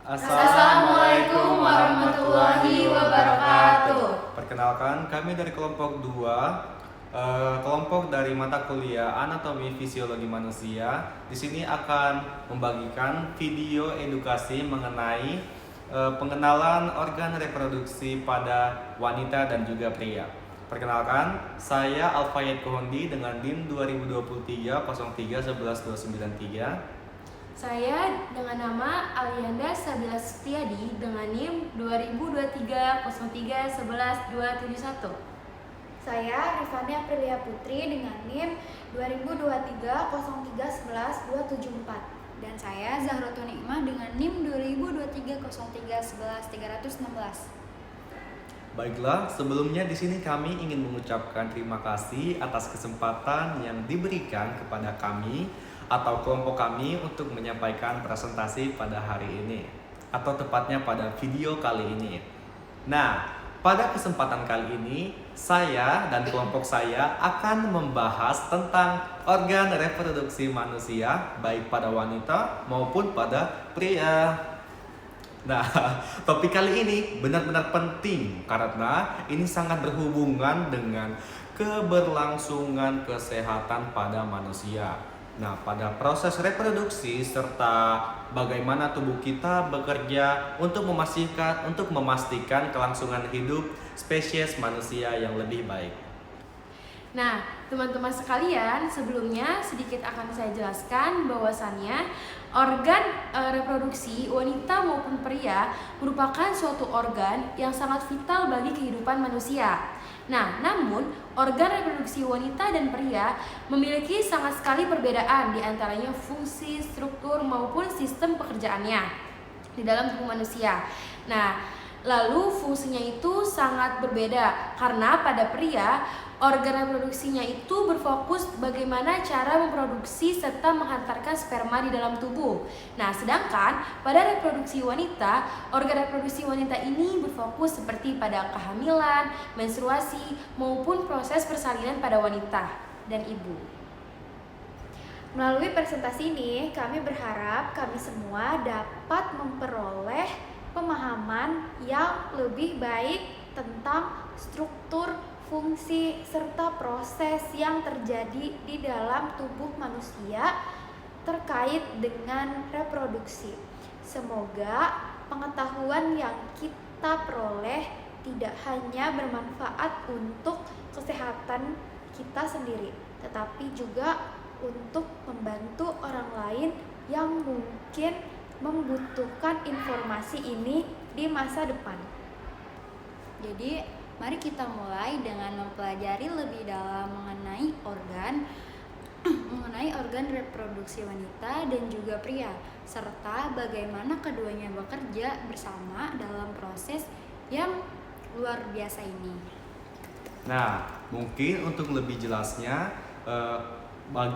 Assalamualaikum warahmatullahi wabarakatuh. Perkenalkan, kami dari kelompok 2, kelompok dari mata kuliah Anatomi Fisiologi Manusia. Di sini akan membagikan video edukasi mengenai pengenalan organ reproduksi pada wanita dan juga pria. Perkenalkan, saya Alfayed Kohondi dengan NIM 2023 03 11 293. Saya dengan nama Alianda Sabila Setiadi dengan NIM 2023 03 11 271. Saya Rifani Aprilia Putri dengan NIM 2023 03 11 274. Dan saya Zahratun Nikmah dengan NIM 2023 03 11 316. Baiklah, sebelumnya di sini kami ingin mengucapkan terima kasih atas kesempatan yang diberikan kepada kami atau kelompok kami untuk menyampaikan presentasi pada hari ini, atau tepatnya pada video kali ini. Nah, pada kesempatan kali ini, saya dan kelompok saya akan membahas tentang organ reproduksi manusia, baik pada wanita maupun pada pria. Nah, topik kali ini benar-benar penting karena ini sangat berhubungan dengan keberlangsungan kesehatan pada manusia. Nah, pada proses reproduksi serta bagaimana tubuh kita bekerja untuk memastikan kelangsungan hidup spesies manusia yang lebih baik. Nah, teman-teman sekalian, sebelumnya sedikit akan saya jelaskan bahwasannya organ reproduksi wanita maupun pria merupakan suatu organ yang sangat vital bagi kehidupan manusia. Nah, namun organ reproduksi wanita dan pria memiliki sangat sekali perbedaan di antaranya fungsi, struktur maupun sistem pekerjaannya di dalam tubuh manusia. Nah, lalu fungsinya itu sangat berbeda karena pada pria organ reproduksinya itu berfokus bagaimana cara memproduksi serta menghantarkan sperma di dalam tubuh. Nah, sedangkan pada reproduksi wanita, organ reproduksi wanita ini berfokus seperti pada kehamilan, menstruasi, maupun proses persalinan pada wanita dan ibu. Melalui presentasi ini, kami berharap kami semua dapat memperoleh pemahaman yang lebih baik tentang struktur, fungsi, serta proses yang terjadi di dalam tubuh manusia terkait dengan reproduksi. Semoga pengetahuan yang kita peroleh tidak hanya bermanfaat untuk kesehatan kita sendiri, tetapi juga untuk membantu orang lain yang mungkin membutuhkan informasi ini di masa depan. Jadi, mari kita mulai dengan mempelajari lebih dalam mengenai organ reproduksi wanita dan juga pria, serta bagaimana keduanya bekerja bersama dalam proses yang luar biasa ini. Nah, mungkin untuk lebih jelasnya,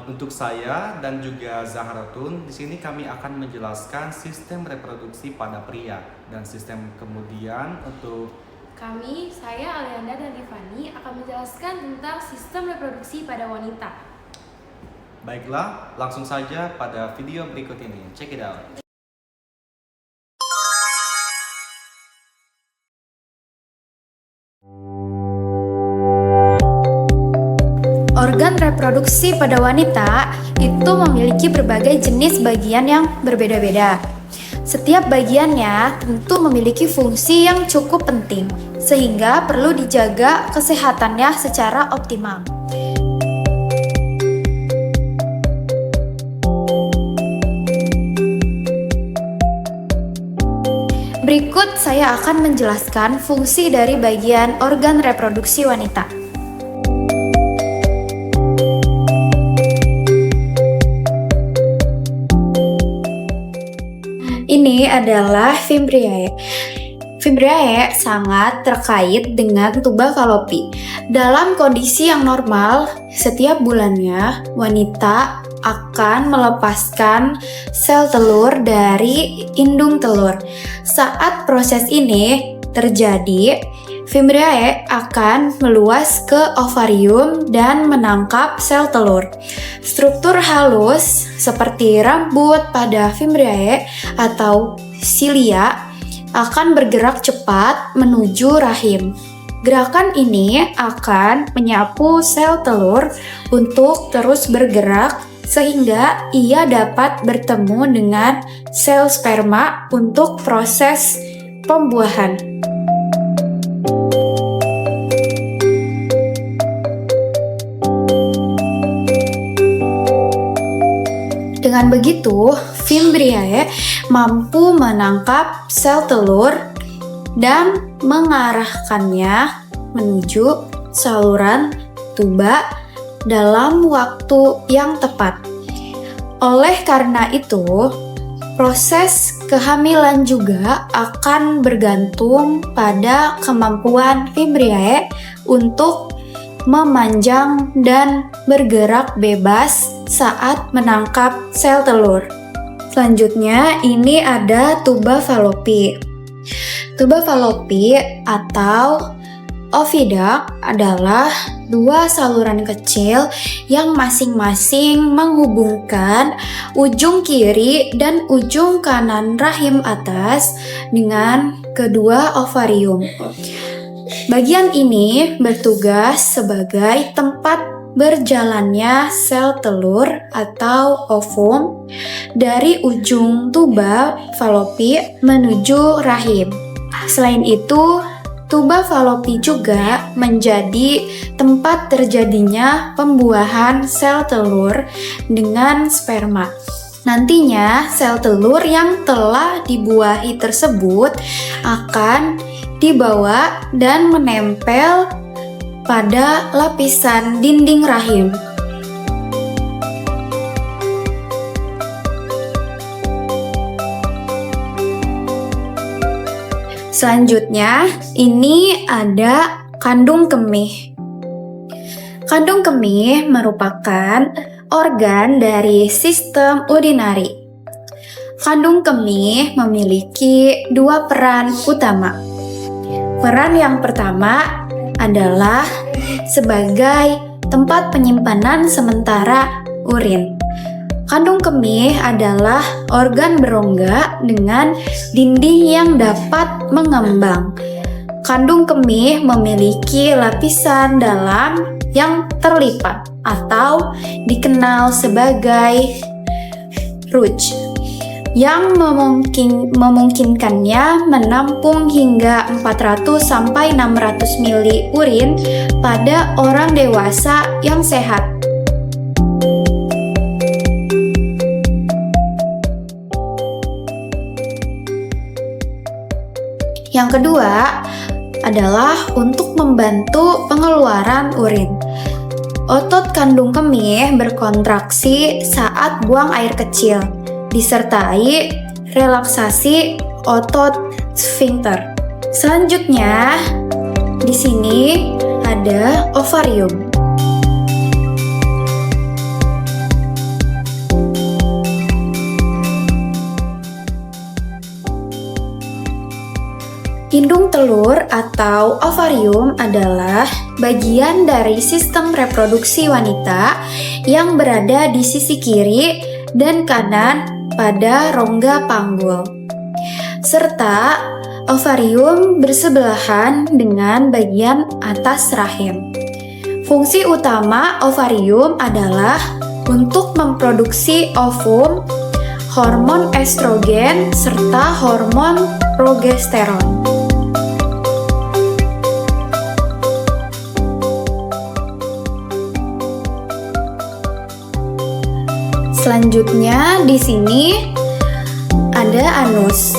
untuk saya dan juga Zahratun, di sini kami akan menjelaskan sistem reproduksi pada pria dan sistem kemudian untuk Kami, saya Alianda dan Rifani akan menjelaskan tentang sistem reproduksi pada wanita. Baiklah, langsung saja pada video berikut ini. Check it out. Organ reproduksi pada wanita itu memiliki berbagai jenis bagian yang berbeda-beda. Setiap bagiannya tentu memiliki fungsi yang cukup penting, sehingga perlu dijaga kesehatannya secara optimal. Berikut saya akan menjelaskan fungsi dari bagian organ reproduksi wanita. Ini adalah fimbriae. Fimbriae sangat terkait dengan tuba falopi. Dalam kondisi yang normal, setiap bulannya wanita akan melepaskan sel telur dari indung telur. Saat proses ini terjadi, fimbriae akan meluas ke ovarium dan menangkap sel telur. Struktur halus seperti rambut pada fimbriae atau silia akan bergerak cepat menuju rahim. Gerakan ini akan menyapu sel telur untuk terus bergerak sehingga ia dapat bertemu dengan sel sperma untuk proses pembuahan. Dengan begitu, Fimbriae mampu menangkap sel telur dan mengarahkannya menuju saluran tuba dalam waktu yang tepat. Oleh karena itu, proses kehamilan juga akan bergantung pada kemampuan Fimbriae untuk memanjang dan bergerak bebas saat menangkap sel telur. Selanjutnya, ini ada tuba Fallopi. Tuba Fallopi atau oviduct adalah dua saluran kecil yang masing-masing menghubungkan ujung kiri dan ujung kanan rahim atas dengan kedua ovarium. Bagian ini bertugas sebagai tempat berjalannya sel telur atau ovum dari ujung tuba Fallopi menuju rahim. Selain itu, tuba Fallopi juga menjadi tempat terjadinya pembuahan sel telur dengan sperma. Nantinya, sel telur yang telah dibuahi tersebut akan dibawa dan menempel pada lapisan dinding rahim. Selanjutnya, ini ada kandung kemih. Kandung kemih merupakan organ dari sistem urinari. Kandung kemih memiliki dua peran utama. Peran yang pertama adalah sebagai tempat penyimpanan sementara urin. Kandung kemih adalah organ berongga dengan dinding yang dapat mengembang. Kandung kemih memiliki lapisan dalam yang terlipat atau dikenal sebagai rouge yang memungkinkannya menampung hingga 400-600 mili urin pada orang dewasa yang sehat. Yang kedua adalah untuk membantu pengeluaran urin. Otot kandung kemih berkontraksi saat buang air kecil, disertai relaksasi otot sphincter. Selanjutnya, di sini ada ovarium. Indung telur atau ovarium adalah bagian dari sistem reproduksi wanita yang berada di sisi kiri dan kanan pada rongga panggul. Serta ovarium bersebelahan dengan bagian atas rahim. Fungsi utama ovarium adalah untuk memproduksi ovum, hormon estrogen, serta hormon progesteron. Selanjutnya di sini ada anus.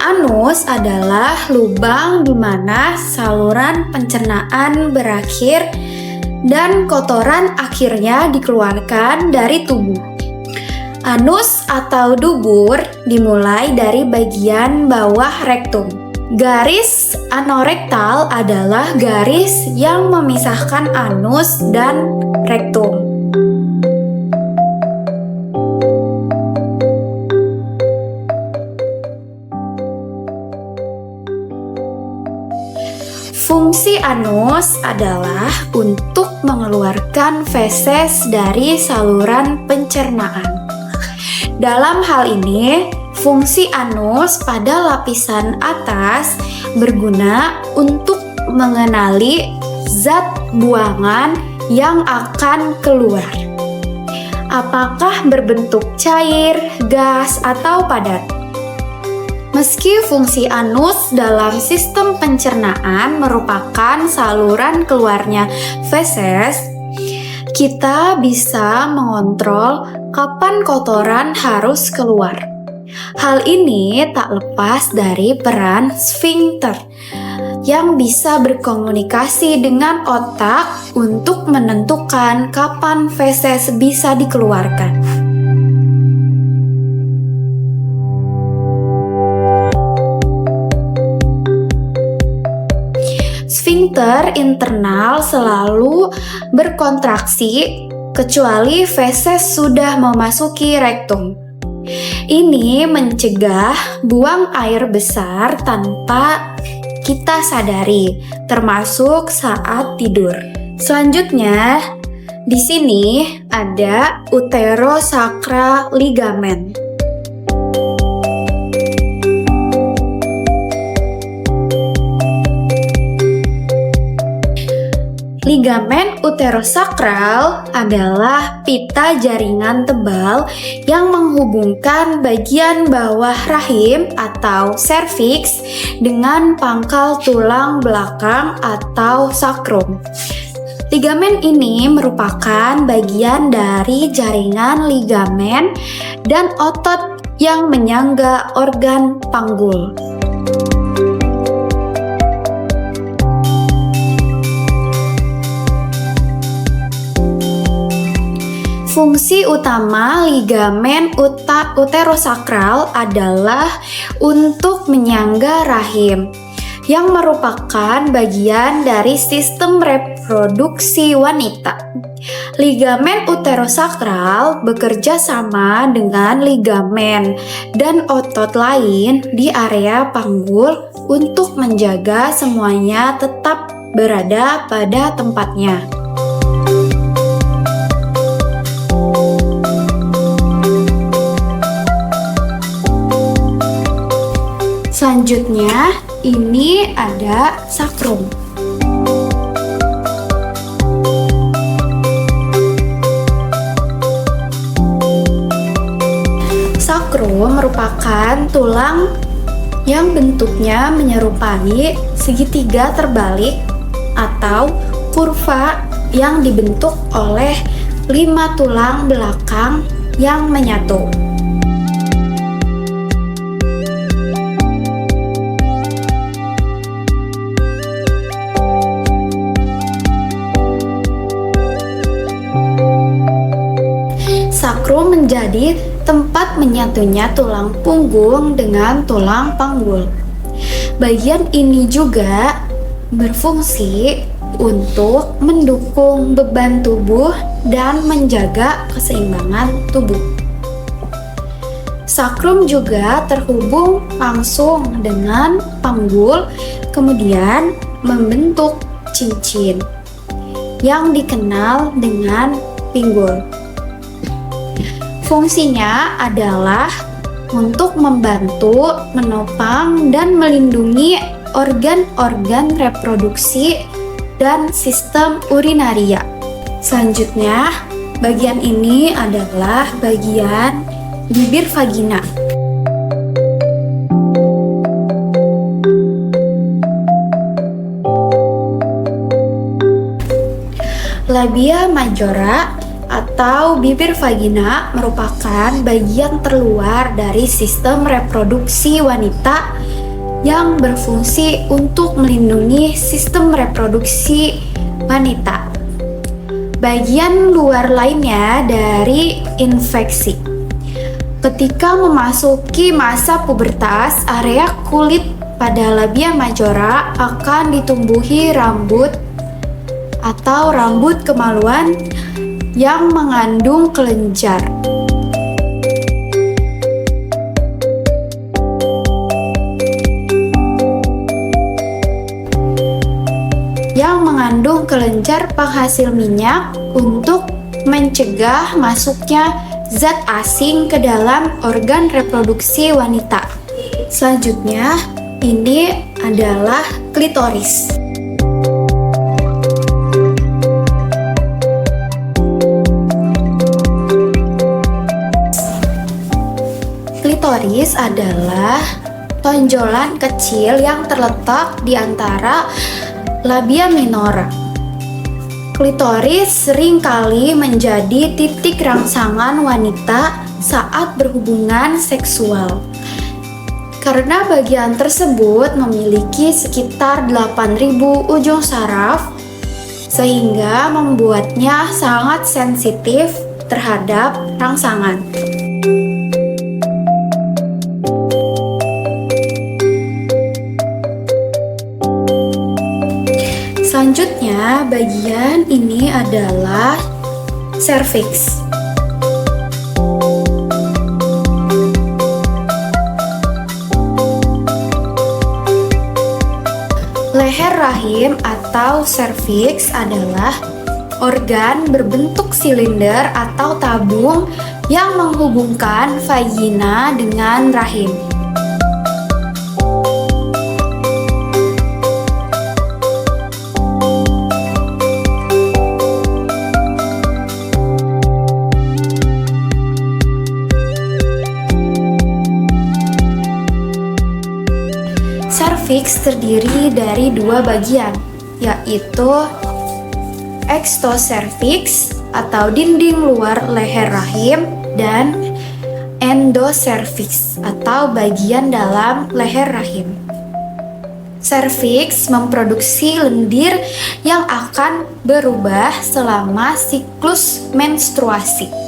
Anus adalah lubang di mana saluran pencernaan berakhir dan kotoran akhirnya dikeluarkan dari tubuh. Anus atau dubur dimulai dari bagian bawah rektum. Garis anorektal adalah garis yang memisahkan anus dan rektum. Fungsi anus adalah untuk mengeluarkan feses dari saluran pencernaan. Dalam hal ini, fungsi anus pada lapisan atas berguna untuk mengenali zat buangan yang akan keluar. Apakah berbentuk cair, gas, atau padat? Meski fungsi anus dalam sistem pencernaan merupakan saluran keluarnya feses, kita bisa mengontrol kapan kotoran harus keluar. Hal ini tak lepas dari peran sfinkter yang bisa berkomunikasi dengan otak untuk menentukan kapan feses bisa dikeluarkan. Sfinkter internal selalu berkontraksi kecuali feses sudah memasuki rektum. Ini mencegah buang air besar tanpa kita sadari, termasuk saat tidur. Selanjutnya, di sini ada uterosakral ligamen. Ligamen uterosakral adalah pita jaringan tebal yang menghubungkan bagian bawah rahim atau serviks dengan pangkal tulang belakang atau sakrum. Ligamen ini merupakan bagian dari jaringan ligamen dan otot yang menyangga organ panggul. Fungsi utama ligamen uterosakral adalah untuk menyangga rahim, yang merupakan bagian dari sistem reproduksi wanita. Ligamen uterosakral bekerja sama dengan ligamen dan otot lain di area panggul untuk menjaga semuanya tetap berada pada tempatnya. Selanjutnya, ini ada sakrum. Sakrum merupakan tulang yang bentuknya menyerupai segitiga terbalik atau kurva yang dibentuk oleh 5 tulang belakang yang menyatu. Sakrum menjadi tempat menyatunya tulang punggung dengan tulang panggul. Bagian ini juga berfungsi untuk mendukung beban tubuh dan menjaga keseimbangan tubuh. Sakrum juga terhubung langsung dengan panggul, kemudian membentuk cincin yang dikenal dengan pinggul. Fungsinya adalah untuk membantu, menopang, dan melindungi organ-organ reproduksi dan sistem urinaria. Selanjutnya, bagian ini adalah bagian bibir vagina. Labia majora atau bibir vagina merupakan bagian terluar dari sistem reproduksi wanita yang berfungsi untuk melindungi sistem reproduksi wanita. Bagian luar lainnya dari infeksi. Ketika memasuki masa pubertas, area kulit pada labia majora akan ditumbuhi rambut atau rambut kemaluan yang mengandung kelenjar. kelenjar penghasil minyak untuk mencegah masuknya zat asing ke dalam organ reproduksi wanita. Selanjutnya, ini adalah klitoris. Klitoris adalah tonjolan kecil yang terletak di antara labia minor. Klitoris seringkali menjadi titik rangsangan wanita saat berhubungan seksual. Karena bagian tersebut memiliki sekitar 8.000 ujung saraf, sehingga membuatnya sangat sensitif terhadap rangsangan. Selanjutnya, bagian ini adalah serviks. Leher rahim atau serviks adalah organ berbentuk silinder atau tabung yang menghubungkan vagina dengan rahim. Serviks terdiri dari dua bagian, yaitu ekstoserviks atau dinding luar leher rahim dan endoserviks atau bagian dalam leher rahim. Serviks memproduksi lendir yang akan berubah selama siklus menstruasi.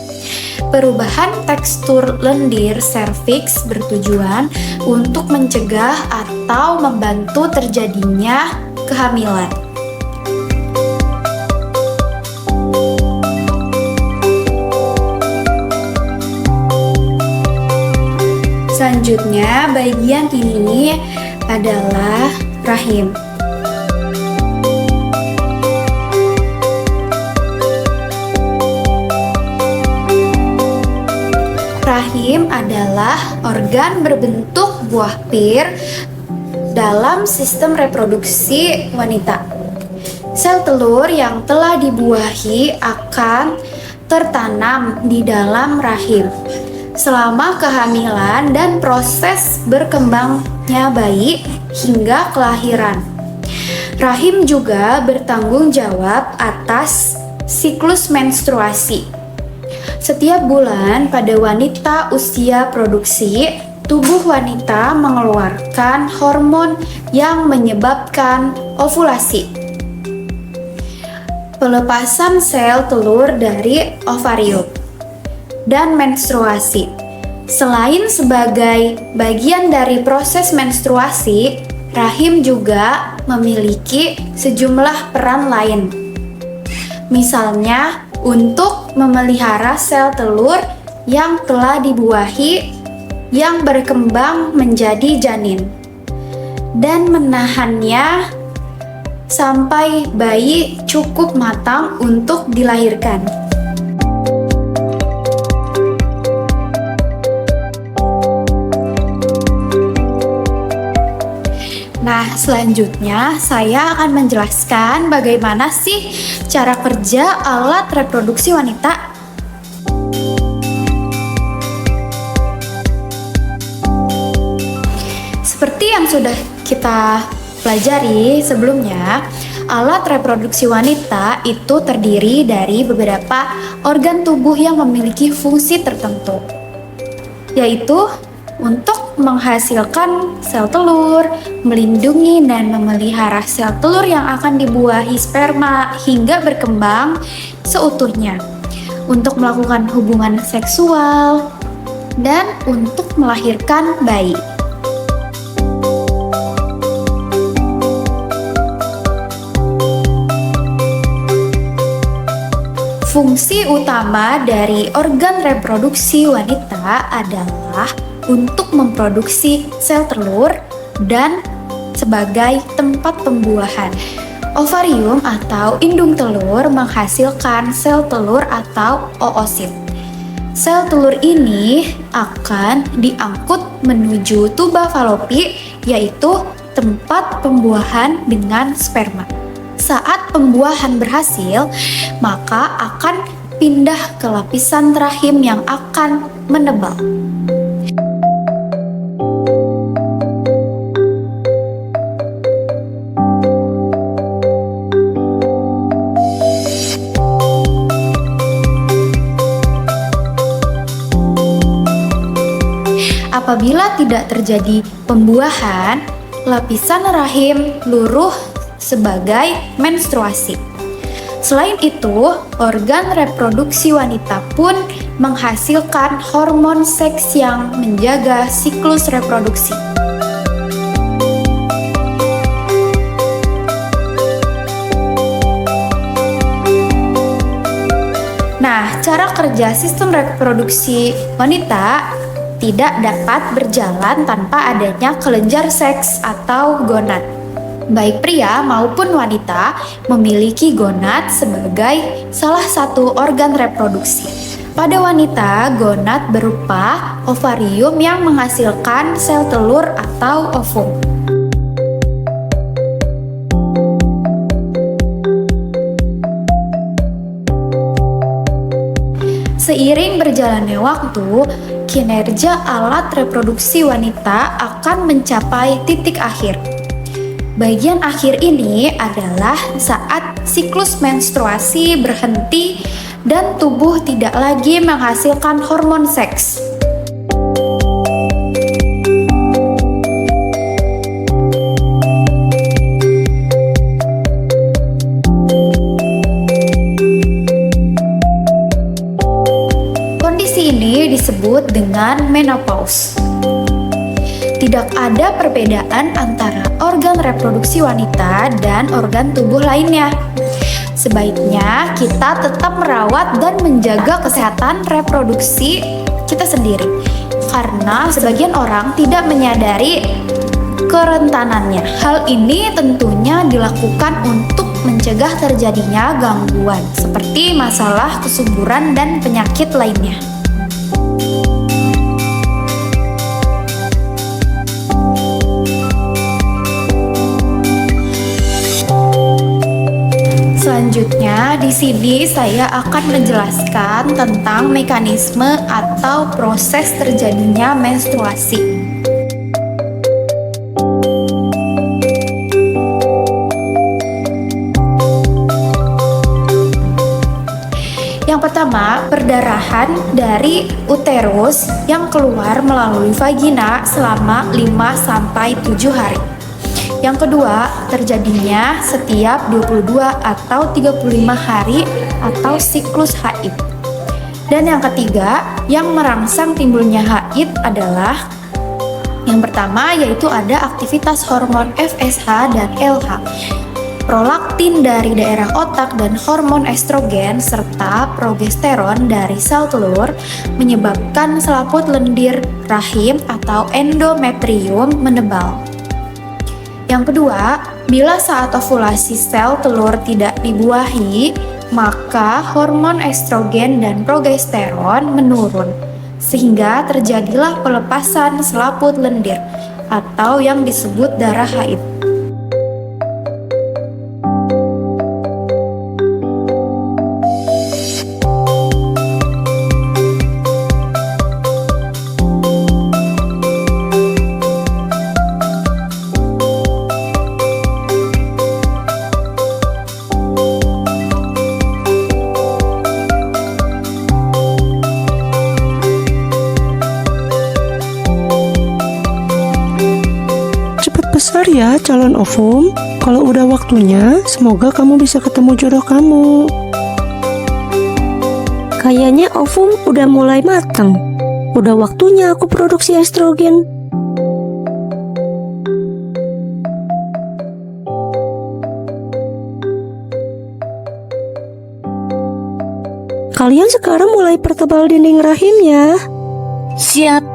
Perubahan tekstur lendir serviks bertujuan untuk mencegah atau membantu terjadinya kehamilan. Selanjutnya, bagian ini adalah rahim. Rahim adalah organ berbentuk buah pir dalam sistem reproduksi wanita. Sel telur yang telah dibuahi akan tertanam di dalam rahim selama kehamilan dan proses berkembangnya bayi hingga kelahiran. Rahim juga bertanggung jawab atas siklus menstruasi. Setiap bulan pada wanita usia produksi, tubuh wanita mengeluarkan hormon yang menyebabkan ovulasi. Pelepasan sel telur dari ovarium dan menstruasi. Selain sebagai bagian dari proses menstruasi, rahim juga memiliki sejumlah peran lain. Misalnya, untuk memelihara sel telur yang telah dibuahi yang berkembang menjadi janin dan menahannya sampai bayi cukup matang untuk dilahirkan. Nah, selanjutnya saya akan menjelaskan bagaimana sih cara kerja alat reproduksi wanita. Seperti yang sudah kita pelajari sebelumnya, alat reproduksi wanita itu terdiri dari beberapa organ tubuh yang memiliki fungsi tertentu, yaitu untuk menghasilkan sel telur, melindungi dan memelihara sel telur yang akan dibuahi sperma hingga berkembang seutuhnya, untuk melakukan hubungan seksual, dan untuk melahirkan bayi. Fungsi utama dari organ reproduksi wanita adalah untuk memproduksi sel telur dan sebagai tempat pembuahan. Ovarium atau indung telur menghasilkan sel telur atau oosit. Sel telur ini akan diangkut menuju tuba falopi, yaitu tempat pembuahan dengan sperma. Saat pembuahan berhasil, maka akan pindah ke lapisan rahim yang akan menebal. Apabila tidak terjadi pembuahan, lapisan rahim luruh sebagai menstruasi. Selain itu, organ reproduksi wanita pun menghasilkan hormon seks yang menjaga siklus reproduksi. Nah, cara kerja sistem reproduksi wanita tidak dapat berjalan tanpa adanya kelenjar seks atau gonad. Baik pria maupun wanita memiliki gonad sebagai salah satu organ reproduksi. Pada wanita, gonad berupa ovarium yang menghasilkan sel telur atau ovum. Seiring berjalannya waktu, kinerja alat reproduksi wanita akan mencapai titik akhir. Bagian akhir ini adalah saat siklus menstruasi berhenti dan tubuh tidak lagi menghasilkan hormon seks. Kondisi ini disebut dengan menopause. Tidak ada perbedaan antara organ reproduksi wanita dan organ tubuh lainnya. Sebaiknya kita tetap merawat dan menjaga kesehatan reproduksi kita sendiri, karena sebagian orang tidak menyadari kerentanannya. Hal ini tentunya dilakukan untuk mencegah terjadinya gangguan seperti masalah kesuburan dan penyakit lainnya. Selanjutnya, di sini saya akan menjelaskan tentang mekanisme atau proses terjadinya menstruasi. Yang pertama, perdarahan dari uterus yang keluar melalui vagina selama 5-7 hari. Yang kedua, terjadinya setiap 22 atau 35 hari atau siklus haid. Dan yang ketiga, yang merangsang timbulnya haid adalah yang pertama yaitu ada aktivitas hormon FSH dan LH, prolaktin dari daerah otak dan hormon estrogen serta progesteron dari sel telur menyebabkan selaput lendir rahim atau endometrium menebal. Yang kedua, bila saat ovulasi sel telur tidak dibuahi, maka hormon estrogen dan progesteron menurun, sehingga terjadilah pelepasan selaput lendir atau yang disebut darah haid. Besar ya calon ovum. Kalau udah waktunya, semoga kamu bisa ketemu jodoh kamu. Kayaknya ovum udah mulai matang. Udah waktunya aku produksi estrogen. Kalian sekarang mulai pertebal dinding rahim ya. Siap.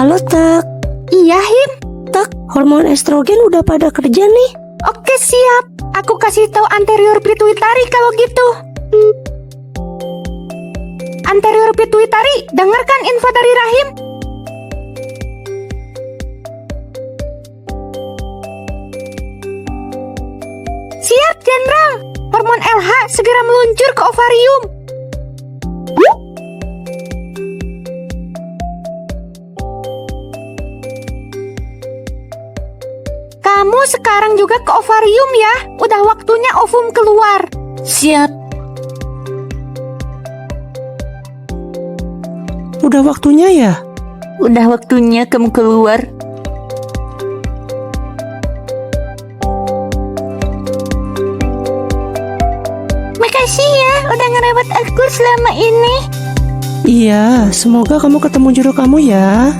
Halo Tak. Iya, Him. Tak, hormon estrogen udah pada kerja nih. Oke, siap. Aku kasih tahu anterior pituitari kalau gitu. Anterior pituitari, dengarkan info dari rahim. Siap, Jenderal. Hormon LH segera meluncur ke ovarium. Kamu sekarang juga ke ovarium ya. Udah waktunya ovum keluar. Siap. Udah waktunya ya? Udah waktunya kamu keluar. Makasih ya udah ngerawat aku selama ini. Iya, semoga kamu ketemu jodoh kamu ya.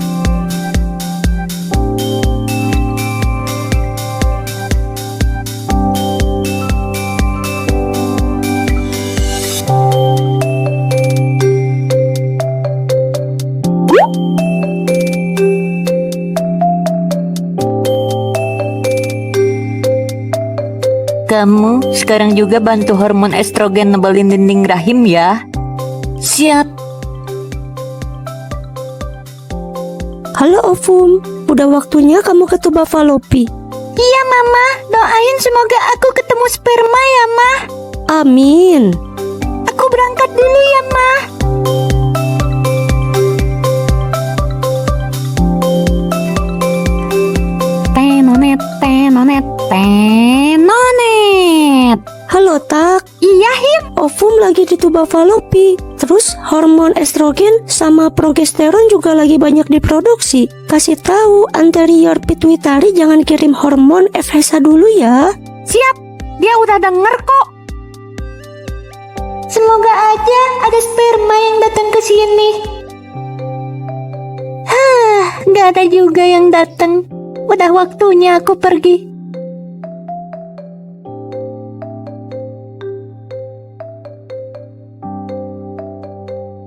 Kamu sekarang juga bantu hormon estrogen nebelin dinding rahim ya. Siap. Halo Ovum, udah waktunya kamu ke tuba falopi. Iya mama, doain semoga aku ketemu sperma ya ma. Amin. Aku berangkat dulu ya ma. Tenonet, tenonet, tenonet. Halo Tak. Iya Him. Ovum lagi di tuba falopi. Terus hormon estrogen sama progesteron juga lagi banyak diproduksi. Kasih tahu anterior pituitari jangan kirim hormon FSH dulu ya. Siap, dia udah denger kok. Semoga aja ada sperma yang datang ke sini. Nggak ada juga yang datang. Udah waktunya aku pergi.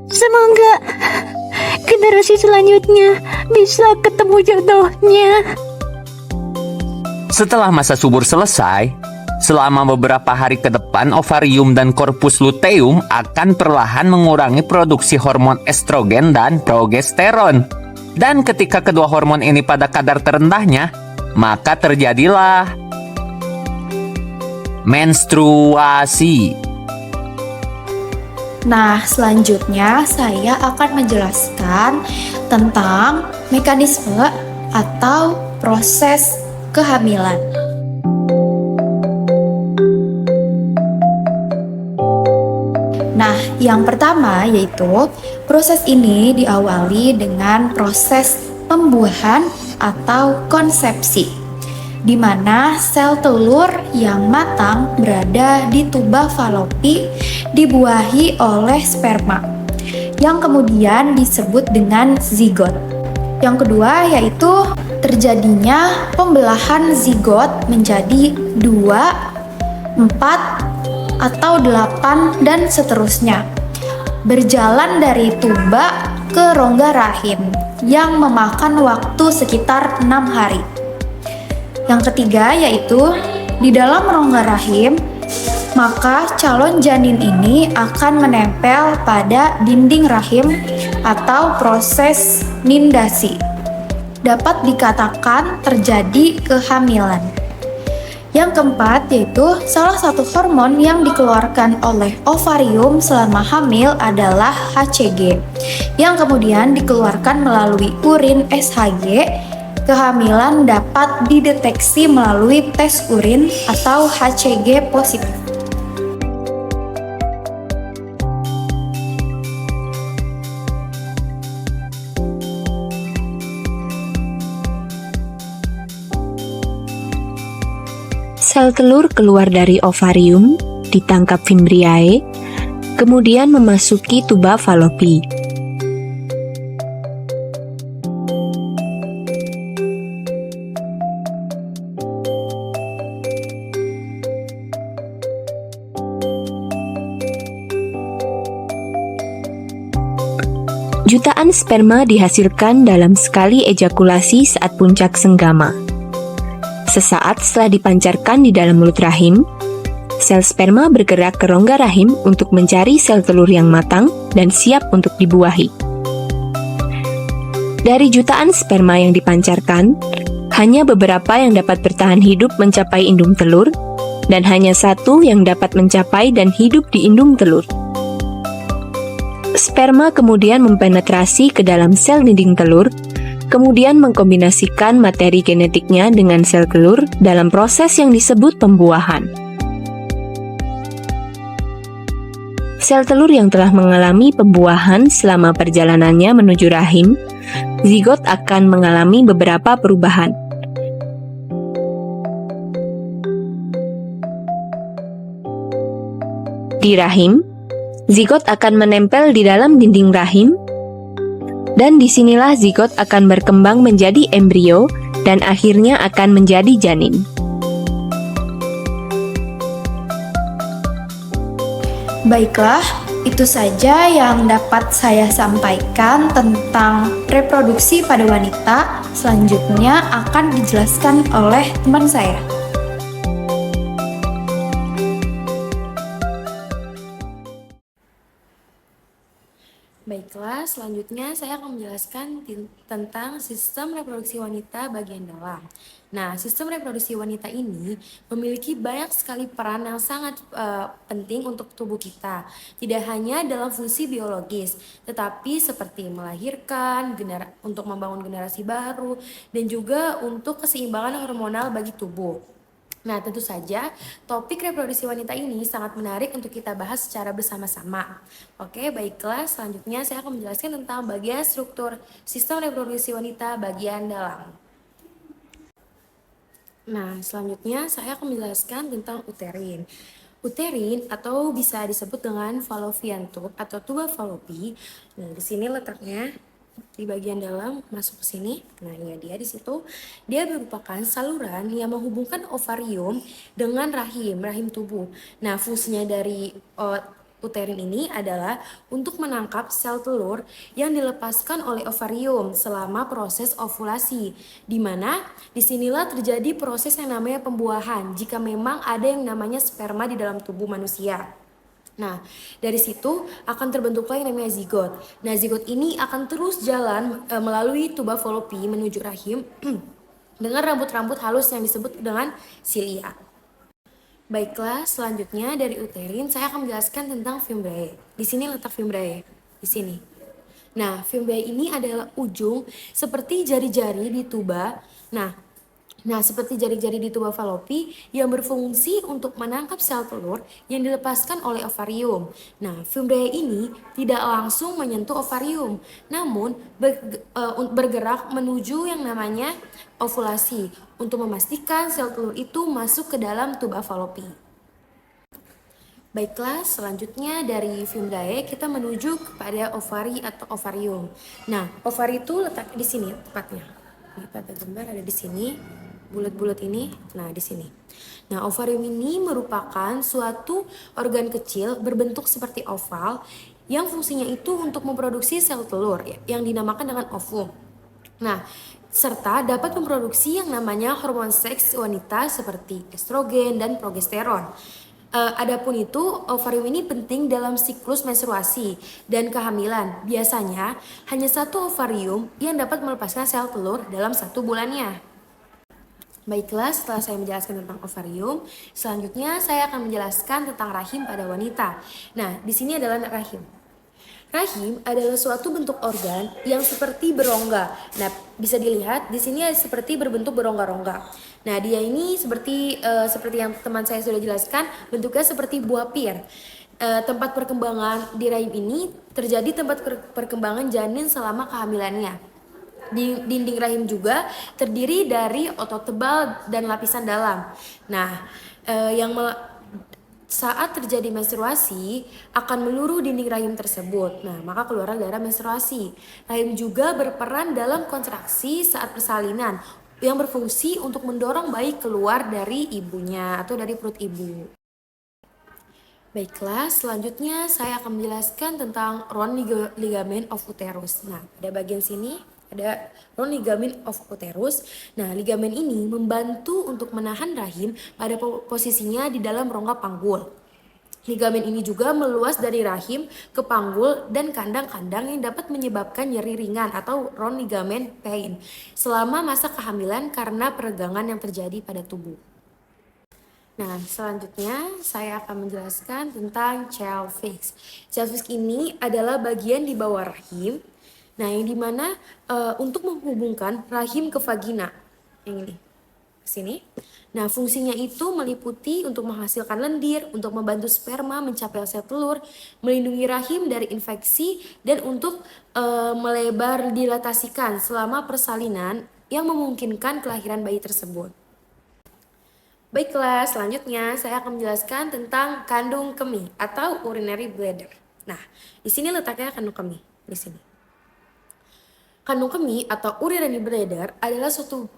Semoga generasi selanjutnya bisa ketemu jodohnya. Setelah masa subur selesai, selama beberapa hari ke depan ovarium dan korpus luteum akan perlahan mengurangi produksi hormon estrogen dan progesteron. Dan ketika kedua hormon ini pada kadar terendahnya, maka terjadilah menstruasi. Nah, selanjutnya saya akan menjelaskan tentang mekanisme atau proses kehamilan. Nah, yang pertama yaitu proses ini diawali dengan proses pembuahan atau konsepsi, di mana sel telur yang matang berada di tuba falopi dibuahi oleh sperma, yang kemudian disebut dengan zigot. Yang kedua yaitu terjadinya pembelahan zigot menjadi 2, 4, atau 8 dan seterusnya, berjalan dari tuba ke rongga rahim yang memakan waktu sekitar 6 hari. Yang ketiga yaitu di dalam rongga rahim, maka calon janin ini akan menempel pada dinding rahim atau proses nindasi. Dapat dikatakan terjadi kehamilan. Yang keempat yaitu salah satu hormon yang dikeluarkan oleh ovarium selama hamil adalah HCG, yang kemudian dikeluarkan melalui urin SHG. Kehamilan dapat dideteksi melalui tes urin atau HCG positif. Sel telur keluar dari ovarium, ditangkap fimbriae, kemudian memasuki tuba falopi. Jutaan sperma dihasilkan dalam sekali ejakulasi saat puncak senggama. Sesaat setelah dipancarkan di dalam mulut rahim, sel sperma bergerak ke rongga rahim untuk mencari sel telur yang matang dan siap untuk dibuahi. Dari jutaan sperma yang dipancarkan, hanya beberapa yang dapat bertahan hidup mencapai indung telur, dan hanya satu yang dapat mencapai dan hidup di indung telur. Sperma kemudian mempenetrasi ke dalam sel dinding telur, kemudian mengkombinasikan materi genetiknya dengan sel telur dalam proses yang disebut pembuahan. Sel telur yang telah mengalami pembuahan selama perjalanannya menuju rahim, zigot akan mengalami beberapa perubahan. Di rahim, zigot akan menempel di dalam dinding rahim, dan disinilah zigot akan berkembang menjadi embrio dan akhirnya akan menjadi janin. Baiklah, itu saja yang dapat saya sampaikan tentang reproduksi pada wanita. Selanjutnya akan dijelaskan oleh teman saya. Baiklah, selanjutnya saya akan menjelaskan tentang sistem reproduksi wanita bagian dalam. Nah, sistem reproduksi wanita ini memiliki banyak sekali peran yang sangat penting untuk tubuh kita. Tidak hanya dalam fungsi biologis, tetapi seperti melahirkan, untuk membangun generasi baru, dan juga untuk keseimbangan hormonal bagi tubuh. Nah, tentu saja topik reproduksi wanita ini sangat menarik untuk kita bahas secara bersama-sama. Oke, baiklah, selanjutnya saya akan menjelaskan tentang bagian struktur sistem reproduksi wanita bagian dalam. Nah, selanjutnya saya akan menjelaskan tentang uterin. Uterin atau bisa disebut dengan fallopian tube atau tuba Fallopi. Nah, di sini letaknya di bagian dalam, masuk ke sini. Nah, ya dia di situ. Dia merupakan saluran yang menghubungkan ovarium dengan rahim tubuh. Nah, fungsinya dari uterin ini adalah untuk menangkap sel telur yang dilepaskan oleh ovarium selama proses ovulasi, di mana disinilah terjadi proses yang namanya pembuahan jika memang ada yang namanya sperma di dalam tubuh manusia. Nah, dari situ akan terbentuklah yang namanya zigot. Nah, zigot ini akan terus jalan melalui tuba Fallopi menuju rahim dengan rambut-rambut halus yang disebut dengan silia. Baiklah, selanjutnya dari uterin saya akan menjelaskan tentang fimbriae. Di sini letak fimbriae, di sini. Nah, fimbriae ini adalah ujung seperti jari-jari di tuba. Nah, seperti jari-jari di tuba Fallopi yang berfungsi untuk menangkap sel telur yang dilepaskan oleh ovarium. Nah, fimbriae ini tidak langsung menyentuh ovarium, namun bergerak menuju yang namanya ovulasi untuk memastikan sel telur itu masuk ke dalam tuba Fallopi. Baiklah, selanjutnya dari fimbriae kita menuju kepada ovari atau ovarium. Nah, ovari itu letak di sini tepatnya. Ini pada gambar ada di sini. Bulat-bulat ini, nah di sini. Nah, ovarium ini merupakan suatu organ kecil berbentuk seperti oval yang fungsinya itu untuk memproduksi sel telur yang dinamakan dengan ovum. Nah, serta dapat memproduksi yang namanya hormon seks wanita seperti estrogen dan progesteron. Adapun itu, ovarium ini penting dalam siklus menstruasi dan kehamilan. Biasanya hanya satu ovarium yang dapat melepaskan sel telur dalam 1 bulannya. Baiklah, setelah saya menjelaskan tentang ovarium, selanjutnya saya akan menjelaskan tentang rahim pada wanita. Nah, di sini adalah rahim. Rahim adalah suatu bentuk organ yang seperti berongga. Nah, bisa dilihat di sini seperti berbentuk berongga-rongga. Nah, dia ini seperti yang teman saya sudah jelaskan, bentuknya seperti buah pir. Tempat perkembangan di rahim ini terjadi tempat perkembangan janin selama kehamilannya. Dinding rahim juga terdiri dari otot tebal dan lapisan dalam. Nah, saat terjadi menstruasi akan meluruh dinding rahim tersebut. Nah, maka keluar darah menstruasi. Rahim juga berperan dalam kontraksi saat persalinan yang berfungsi untuk mendorong bayi keluar dari ibunya atau dari perut ibu. Baiklah, selanjutnya saya akan menjelaskan tentang round ligament of uterus. Nah, pada bagian sini ada round ligament of uterus. Nah, ligamen ini membantu untuk menahan rahim pada posisinya di dalam rongga panggul. Ligamen ini juga meluas dari rahim ke panggul dan kandang-kandang yang dapat menyebabkan nyeri ringan atau round ligament pain selama masa kehamilan karena peregangan yang terjadi pada tubuh. Nah, selanjutnya saya akan menjelaskan tentang pelvis. Pelvis ini adalah bagian di bawah rahim. Nah, yang dimana untuk menghubungkan rahim ke vagina. Yang ini, ke sini. Nah, fungsinya itu meliputi untuk menghasilkan lendir, untuk membantu sperma mencapai sel telur, melindungi rahim dari infeksi, dan untuk melebar dilatasikan selama persalinan yang memungkinkan kelahiran bayi tersebut. Baiklah, selanjutnya saya akan menjelaskan tentang kandung kemih atau urinary bladder. Nah, di sini letaknya kandung kemih, di sini. Kandung kemih atau urinary bladder adalah suatu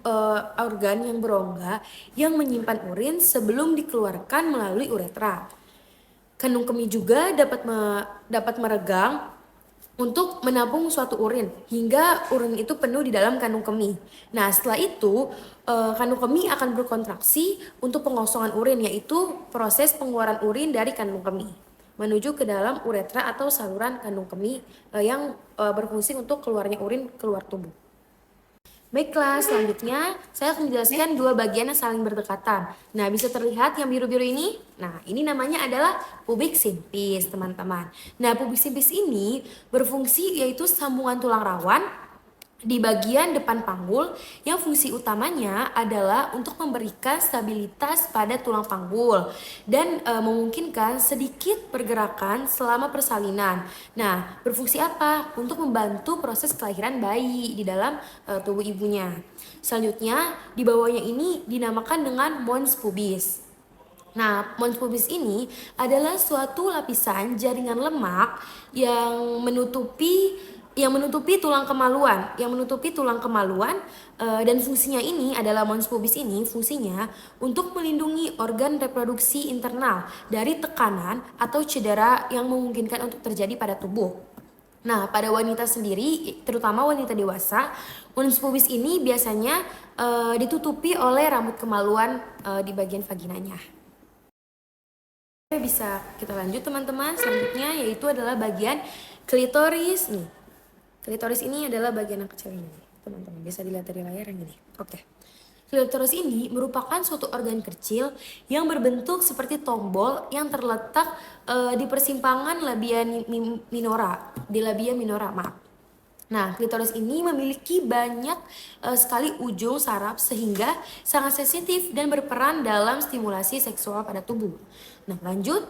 organ yang berongga yang menyimpan urin sebelum dikeluarkan melalui uretra. Kandung kemih juga dapat meregang untuk menampung suatu urin hingga urin itu penuh di dalam kandung kemih. Nah, setelah itu kandung kemih akan berkontraksi untuk pengosongan urin, yaitu proses pengeluaran urin dari kandung kemih menuju ke dalam uretra atau saluran kandung kemih yang berfungsi untuk keluarnya urin keluar tubuh. Baiklah, selanjutnya saya akan menjelaskan dua bagian yang saling berdekatan. Nah, bisa terlihat yang biru-biru ini? Nah, ini namanya adalah pubic symphysis, teman-teman. Nah, pubic symphysis ini berfungsi yaitu sambungan tulang rawan di bagian depan panggul yang fungsi utamanya adalah untuk memberikan stabilitas pada tulang panggul dan memungkinkan sedikit pergerakan selama persalinan. Nah, berfungsi apa? Untuk membantu proses kelahiran bayi di dalam tubuh ibunya. Selanjutnya, di bawahnya ini dinamakan dengan mons pubis. Nah, mons pubis ini adalah suatu lapisan jaringan lemak yang menutupi tulang kemaluan, dan fungsinya ini adalah mons pubis ini fungsinya untuk melindungi organ reproduksi internal dari tekanan atau cedera yang memungkinkan untuk terjadi pada tubuh. Nah, pada wanita sendiri, terutama wanita dewasa, mons pubis ini biasanya ditutupi oleh rambut kemaluan di bagian vaginanya. Bisa kita lanjut, teman-teman. Selanjutnya yaitu adalah bagian klitoris nih. Klitoris ini adalah bagian yang kecil ini, teman-teman. Bisa dilihat dari layar yang ini. Oke. Klitoris ini merupakan suatu organ kecil yang berbentuk seperti tombol yang terletak di persimpangan labia minora, maaf. Nah, klitoris ini memiliki banyak sekali ujung saraf sehingga sangat sensitif dan berperan dalam stimulasi seksual pada tubuh. Nah, lanjut,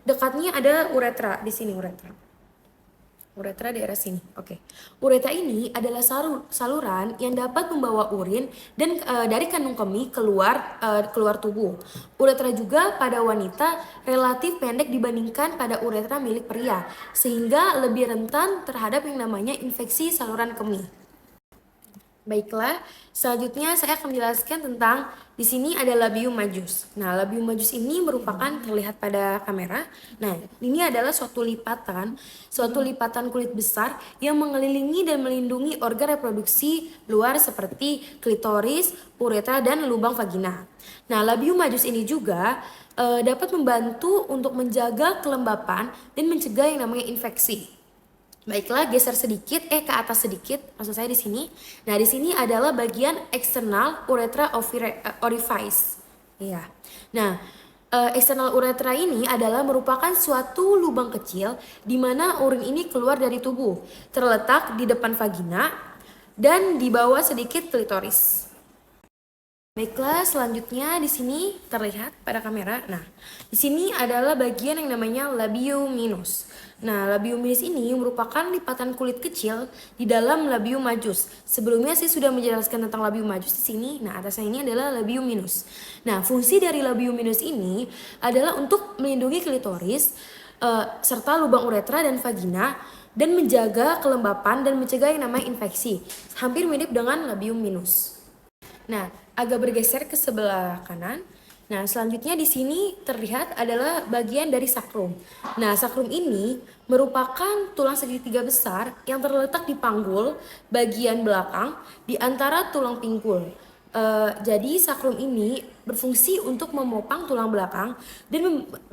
dekatnya ada uretra, di sini uretra daerah sini. Oke. Uretra ini adalah saluran yang dapat membawa urin dan dari kandung kemih keluar tubuh. Uretra juga pada wanita relatif pendek dibandingkan pada uretra milik pria, sehingga lebih rentan terhadap yang namanya infeksi saluran kemih. Baiklah, selanjutnya saya akan menjelaskan tentang di sini ada labium majus. Nah, labium majus ini merupakan terlihat pada kamera. Nah, ini adalah suatu lipatan kulit besar yang mengelilingi dan melindungi organ reproduksi luar seperti klitoris, uretra, dan lubang vagina. Nah, labium majus ini juga dapat membantu untuk menjaga kelembapan dan mencegah yang namanya infeksi. Baiklah, geser sedikit, ke atas sedikit, maksud saya di sini. Nah, di sini adalah bagian eksternal uretra orifice. Iya. Nah, eksternal uretra ini adalah merupakan suatu lubang kecil di mana urin ini keluar dari tubuh, terletak di depan vagina dan di bawah sedikit klitoris. Baiklah, selanjutnya di sini terlihat pada kamera. Nah, di sini adalah bagian yang namanya labium minus. Nah, labium minus ini merupakan lipatan kulit kecil di dalam labium majus. Sebelumnya saya sudah menjelaskan tentang labium majus di sini. Nah, atasnya ini adalah labium minus. Nah, fungsi dari labium minus ini adalah untuk melindungi klitoris serta lubang uretra dan vagina dan menjaga kelembapan dan mencegah yang namanya infeksi. Hampir mirip dengan labium minus. Nah, agak bergeser ke sebelah kanan. Nah, selanjutnya di sini terlihat adalah bagian dari sakrum. Nah, sakrum ini merupakan tulang segitiga besar yang terletak di panggul bagian belakang di antara tulang pinggul. Jadi sakrum ini berfungsi untuk memopang tulang belakang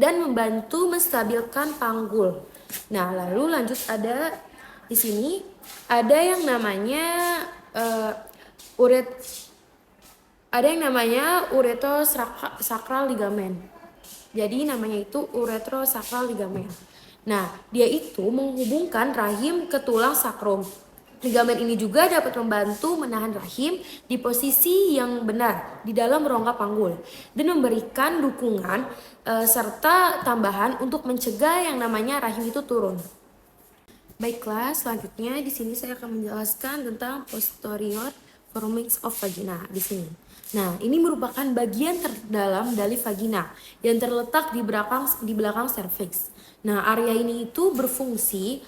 dan membantu menstabilkan panggul. Nah, lalu lanjut ada di sini ada yang namanya uretrosacral ligamen. Jadi namanya itu uretrosacral ligamen. Nah, dia itu menghubungkan rahim ke tulang sakrum. Ligamen ini juga dapat membantu menahan rahim di posisi yang benar di dalam rongga panggul dan memberikan dukungan serta tambahan untuk mencegah yang namanya rahim itu turun. Baiklah, selanjutnya di sini saya akan menjelaskan tentang posterior formings of vagina di sini. Nah, ini merupakan bagian terdalam dari vagina yang terletak di belakang serviks. Nah, area ini itu berfungsi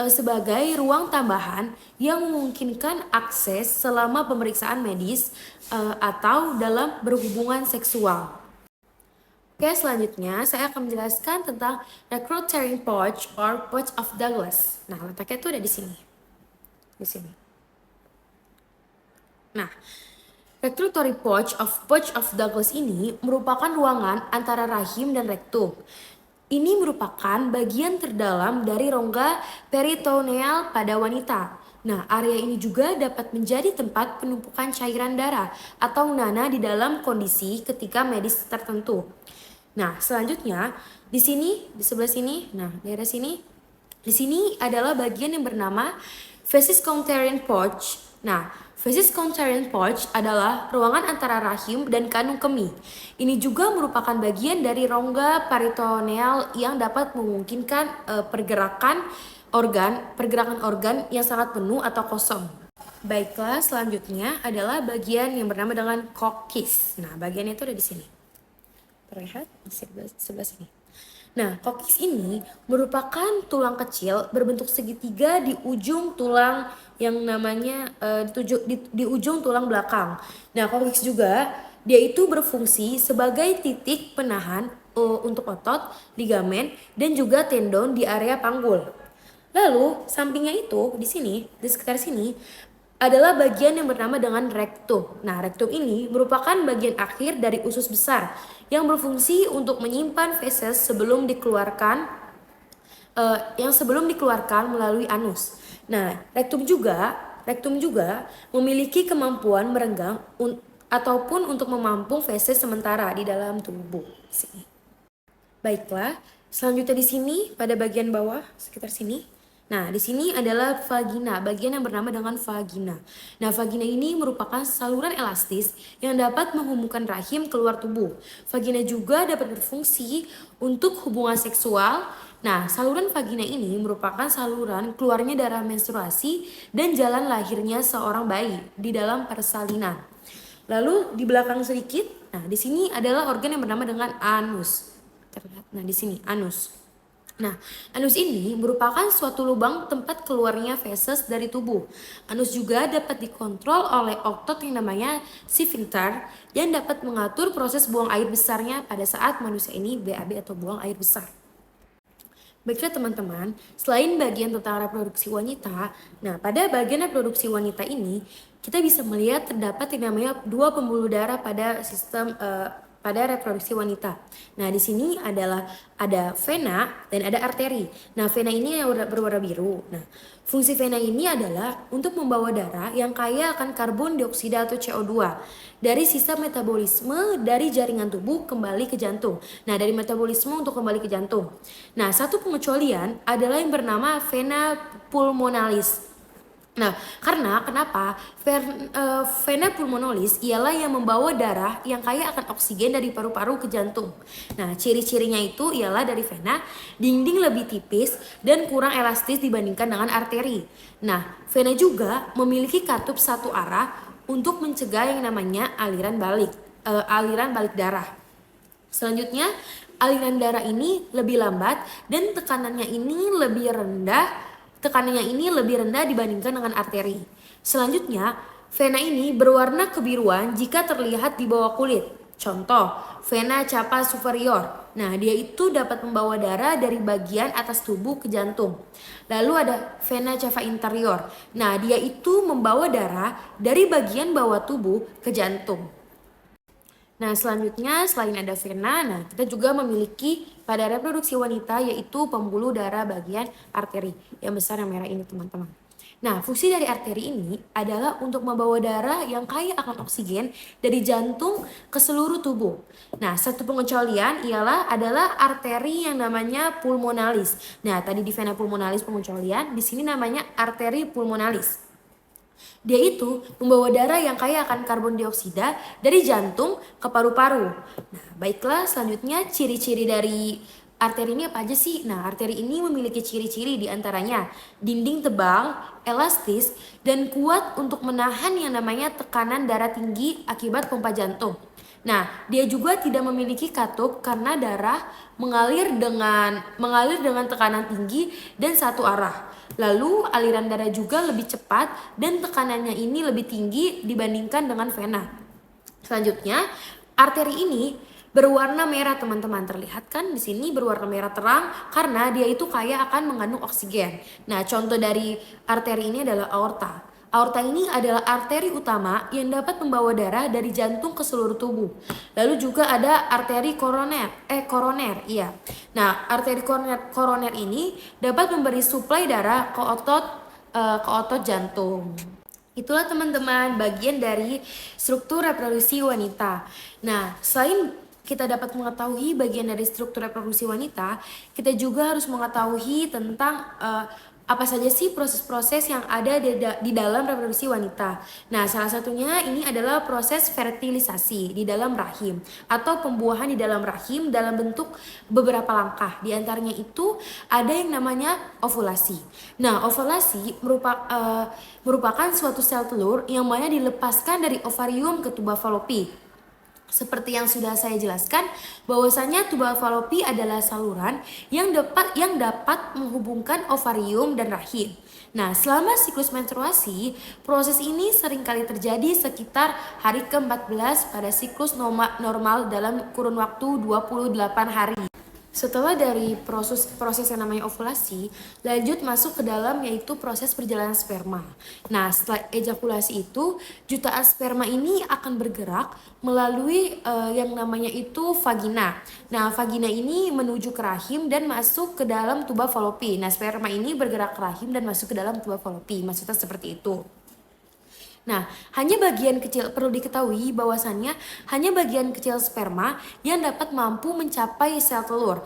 sebagai ruang tambahan yang memungkinkan akses selama pemeriksaan medis atau dalam berhubungan seksual. Oke, selanjutnya saya akan menjelaskan tentang recruitering pouch or pouch of Douglas. Nah, letaknya itu ada di sini. Di sini. Nah, recruitering pouch of Douglas ini merupakan ruangan antara rahim dan rektum. Ini merupakan bagian terdalam dari rongga peritoneal pada wanita. Nah, area ini juga dapat menjadi tempat penumpukan cairan darah atau nanah di dalam kondisi ketika medis tertentu. Nah, selanjutnya di sini, di sebelah sini, nah daerah sini, di sini adalah bagian yang bernama feces containing pouch. Nah, feces containing pouch adalah ruangan antara rahim dan kandung kemih. Ini juga merupakan bagian dari rongga peritoneal yang dapat memungkinkan pergerakan organ yang sangat penuh atau kosong. Baiklah, selanjutnya adalah bagian yang bernama dengan kokis. Nah, bagian itu ada di sini. Terlihat di sebelah sini. Nah, kokis ini merupakan tulang kecil berbentuk segitiga di ujung tulang yang namanya di ujung tulang belakang. Nah, kokis juga dia itu berfungsi sebagai titik penahan untuk otot, ligamen, dan juga tendon di area panggul. Lalu, sampingnya itu di sini, di sekitar sini adalah bagian yang bernama dengan rektum. Nah, rektum ini merupakan bagian akhir dari usus besar yang berfungsi untuk menyimpan feses sebelum dikeluarkan melalui anus. Nah, rektum juga memiliki kemampuan merenggang ataupun untuk memampung feses sementara di dalam tubuh. Sini. Baiklah, selanjutnya di sini pada bagian bawah sekitar sini. Nah, di sini adalah vagina, bagian yang bernama dengan vagina. Nah, vagina ini merupakan saluran elastis yang dapat menghubungkan rahim keluar tubuh. Vagina juga dapat berfungsi untuk hubungan seksual. Nah, saluran vagina ini merupakan saluran keluarnya darah menstruasi dan jalan lahirnya seorang bayi di dalam persalinan. Lalu di belakang sedikit, nah di sini adalah organ yang bernama dengan anus. Terlihat, nah di sini anus. Nah, anus ini merupakan suatu lubang tempat keluarnya feses dari tubuh. Anus juga dapat dikontrol oleh otot yang namanya sphincter yang dapat mengatur proses buang air besarnya pada saat manusia ini BAB atau buang air besar. Baiklah teman-teman, selain bagian tentang reproduksi wanita, nah pada bagian reproduksi wanita ini kita bisa melihat terdapat yang namanya dua pembuluh darah pada sistem pada reproduksi wanita. Nah, di sini adalah ada vena dan ada arteri. Nah, vena ini yang berwarna biru. Nah, fungsi vena ini adalah untuk membawa darah yang kaya akan karbon dioksida atau CO2 dari sisa metabolisme dari jaringan tubuh kembali ke jantung. Nah, dari metabolisme untuk kembali ke jantung. Nah, satu pengecualian adalah yang bernama vena pulmonalis. Nah, kenapa? Vena pulmonalis ialah yang membawa darah yang kaya akan oksigen dari paru-paru ke jantung. Nah, ciri-cirinya itu ialah dari vena, dinding lebih tipis dan kurang elastis dibandingkan dengan arteri. Nah, vena juga memiliki katup satu arah untuk mencegah yang namanya aliran balik darah. Selanjutnya, aliran darah ini lebih lambat dan tekanannya ini lebih rendah dibandingkan dengan arteri. Selanjutnya, vena ini berwarna kebiruan jika terlihat di bawah kulit. Contoh, vena cava superior. Nah, dia itu dapat membawa darah dari bagian atas tubuh ke jantung. Lalu ada vena cava inferior. Nah, dia itu membawa darah dari bagian bawah tubuh ke jantung. Nah, selanjutnya selain ada vena, nah kita juga memiliki pada reproduksi wanita yaitu pembuluh darah bagian arteri yang besar yang merah ini, teman-teman. Nah, fungsi dari arteri ini adalah untuk membawa darah yang kaya akan oksigen dari jantung ke seluruh tubuh. Nah, satu pengecualian adalah arteri yang namanya pulmonalis. Nah, tadi di vena pulmonalis pengecualian, di sini namanya arteri pulmonalis. Dia itu membawa darah yang kaya akan karbon dioksida dari jantung ke paru-paru. Nah, baiklah, selanjutnya ciri-ciri dari arteri ini apa aja sih? Nah, arteri ini memiliki ciri-ciri diantaranya dinding tebal, elastis, dan kuat untuk menahan yang namanya tekanan darah tinggi akibat pompa jantung. Nah, dia juga tidak memiliki katup karena darah mengalir dengan tekanan tinggi dan satu arah. Lalu aliran darah juga lebih cepat dan tekanannya ini lebih tinggi dibandingkan dengan vena. Selanjutnya, arteri ini berwarna merah, teman-teman. Terlihat kan di sini berwarna merah terang karena dia itu kaya akan mengandung oksigen. Nah, contoh dari arteri ini adalah aorta. Aorta ini adalah arteri utama yang dapat membawa darah dari jantung ke seluruh tubuh. Lalu juga ada arteri koroner. Iya. Nah, arteri koroner ini dapat memberi suplai darah ke otot jantung. Itulah, teman-teman, bagian dari struktur reproduksi wanita. Nah, selain kita dapat mengetahui bagian dari struktur reproduksi wanita, kita juga harus mengetahui tentang apa saja sih proses-proses yang ada di dalam reproduksi wanita. Nah, salah satunya ini adalah proses fertilisasi di dalam rahim atau pembuahan di dalam rahim dalam bentuk beberapa langkah. Di antaranya itu ada yang namanya ovulasi. Nah, ovulasi merupakan suatu sel telur yang mana dilepaskan dari ovarium ke tuba falopi. Seperti yang sudah saya jelaskan, bahwasanya tuba falopi adalah saluran yang dapat menghubungkan ovarium dan rahim. Nah, selama siklus menstruasi, proses ini seringkali terjadi sekitar hari ke-14 pada siklus normal dalam kurun waktu 28 hari. Setelah dari proses yang namanya ovulasi, lanjut masuk ke dalam yaitu proses perjalanan sperma. Nah, setelah ejakulasi itu, jutaan sperma ini akan bergerak melalui yang namanya itu vagina. Nah, vagina ini menuju ke rahim dan masuk ke dalam tuba falopi. Nah, sperma ini bergerak ke rahim dan masuk ke dalam tuba falopi. Maksudnya seperti itu. Nah, perlu diketahui bahwasannya hanya bagian kecil sperma yang dapat mampu mencapai sel telur.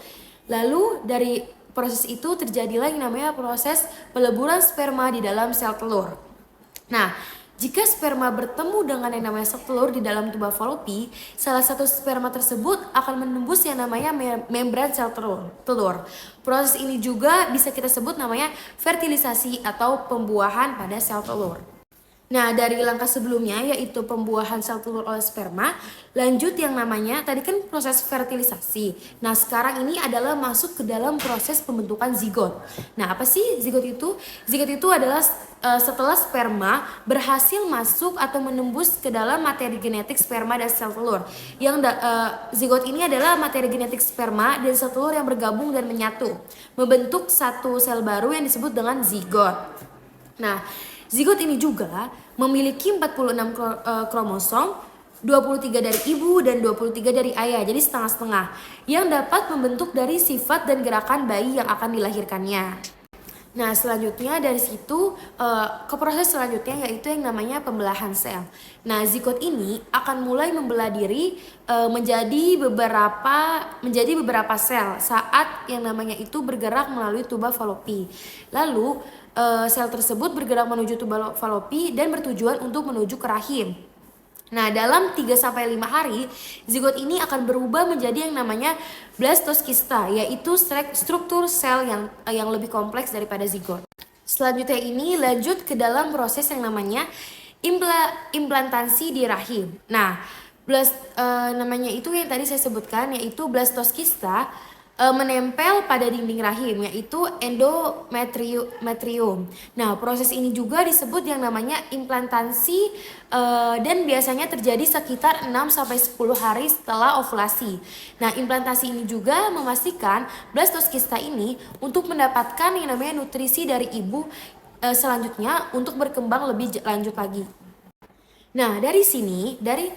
Lalu dari proses itu terjadilah yang namanya proses peleburan sperma di dalam sel telur. Nah, jika sperma bertemu dengan yang namanya sel telur di dalam tuba falopi, salah satu sperma tersebut akan menembus yang namanya membran sel telur. Proses ini juga bisa kita sebut namanya fertilisasi atau pembuahan pada sel telur. Nah, dari langkah sebelumnya yaitu pembuahan sel telur oleh sperma, lanjut yang namanya tadi kan proses fertilisasi. Nah, sekarang ini adalah masuk ke dalam proses pembentukan zigot. Nah, apa sih zigot itu? Zigot itu adalah setelah sperma berhasil masuk atau menembus ke dalam materi genetik sperma dan sel telur. Zigot ini adalah materi genetik sperma dan sel telur yang bergabung dan menyatu, membentuk satu sel baru yang disebut dengan zigot. Nah, zigot ini juga memiliki 46 kromosom, 23 dari ibu dan 23 dari ayah, jadi setengah-setengah, yang dapat membentuk dari sifat dan gerakan bayi yang akan dilahirkannya. Nah, selanjutnya dari situ ke proses selanjutnya yaitu yang namanya pembelahan sel. Nah, zigot ini akan mulai membelah diri menjadi beberapa sel saat yang namanya itu bergerak melalui tuba falopi. Lalu sel tersebut bergerak menuju tuba falopi dan bertujuan untuk menuju ke rahim. Nah, dalam 3-5 hari, zigot ini akan berubah menjadi yang namanya blastoskista, yaitu struktur sel yang lebih kompleks daripada zigot. Selanjutnya ini lanjut ke dalam proses yang namanya implantasi di rahim. Nah, namanya itu yang tadi saya sebutkan yaitu blastoskista menempel pada dinding rahim, yaitu endometrium. Nah, proses ini juga disebut yang namanya implantasi dan biasanya terjadi sekitar 6-10 hari setelah ovulasi. Nah, implantasi ini juga memastikan blastoskista ini untuk mendapatkan yang namanya nutrisi dari ibu selanjutnya untuk berkembang lebih lanjut lagi. Nah, dari sini, dari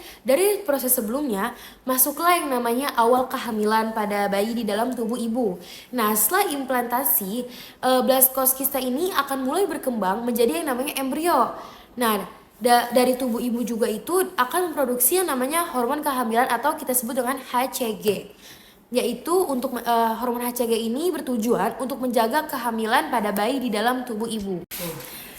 proses sebelumnya, masuklah yang namanya awal kehamilan pada bayi di dalam tubuh ibu. Nah, setelah implantasi, blastoskista ini akan mulai berkembang menjadi yang namanya embrio. Nah, dari tubuh ibu juga itu akan memproduksi yang namanya hormon kehamilan atau kita sebut dengan HCG. Yaitu untuk hormon HCG ini bertujuan untuk menjaga kehamilan pada bayi di dalam tubuh ibu.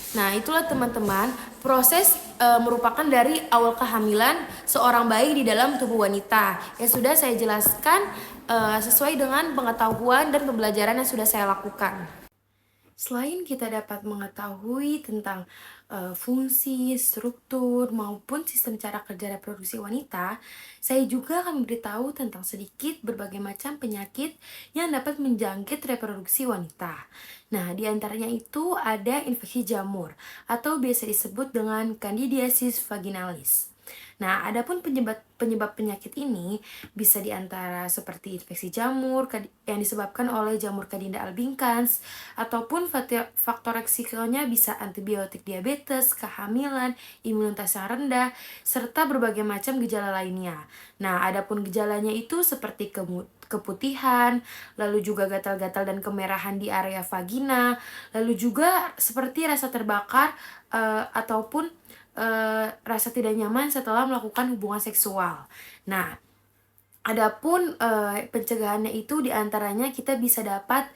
Nah, itulah teman-teman proses merupakan dari awal kehamilan seorang bayi di dalam tubuh wanita yang sudah saya jelaskan sesuai dengan pengetahuan dan pembelajaran yang sudah saya lakukan. Selain kita dapat mengetahui tentang fungsi, struktur, maupun sistem cara kerja reproduksi wanita, saya juga akan memberitahu tentang sedikit berbagai macam penyakit yang dapat menjangkit reproduksi wanita. Nah, di antaranya itu ada infeksi jamur atau biasa disebut dengan Candidiasis vaginalis. Nah, adapun penyebab penyakit ini bisa diantara seperti infeksi jamur yang disebabkan oleh jamur Candida albicans, ataupun faktor resikonya bisa antibiotik diabetes, kehamilan, imunitas yang rendah, serta berbagai macam gejala lainnya. Nah, adapun gejalanya itu seperti keputihan, lalu juga gatal-gatal dan kemerahan di area vagina, lalu juga seperti rasa terbakar ataupun rasa tidak nyaman setelah melakukan hubungan seksual. Nah, adapun pencegahannya itu diantaranya kita bisa dapat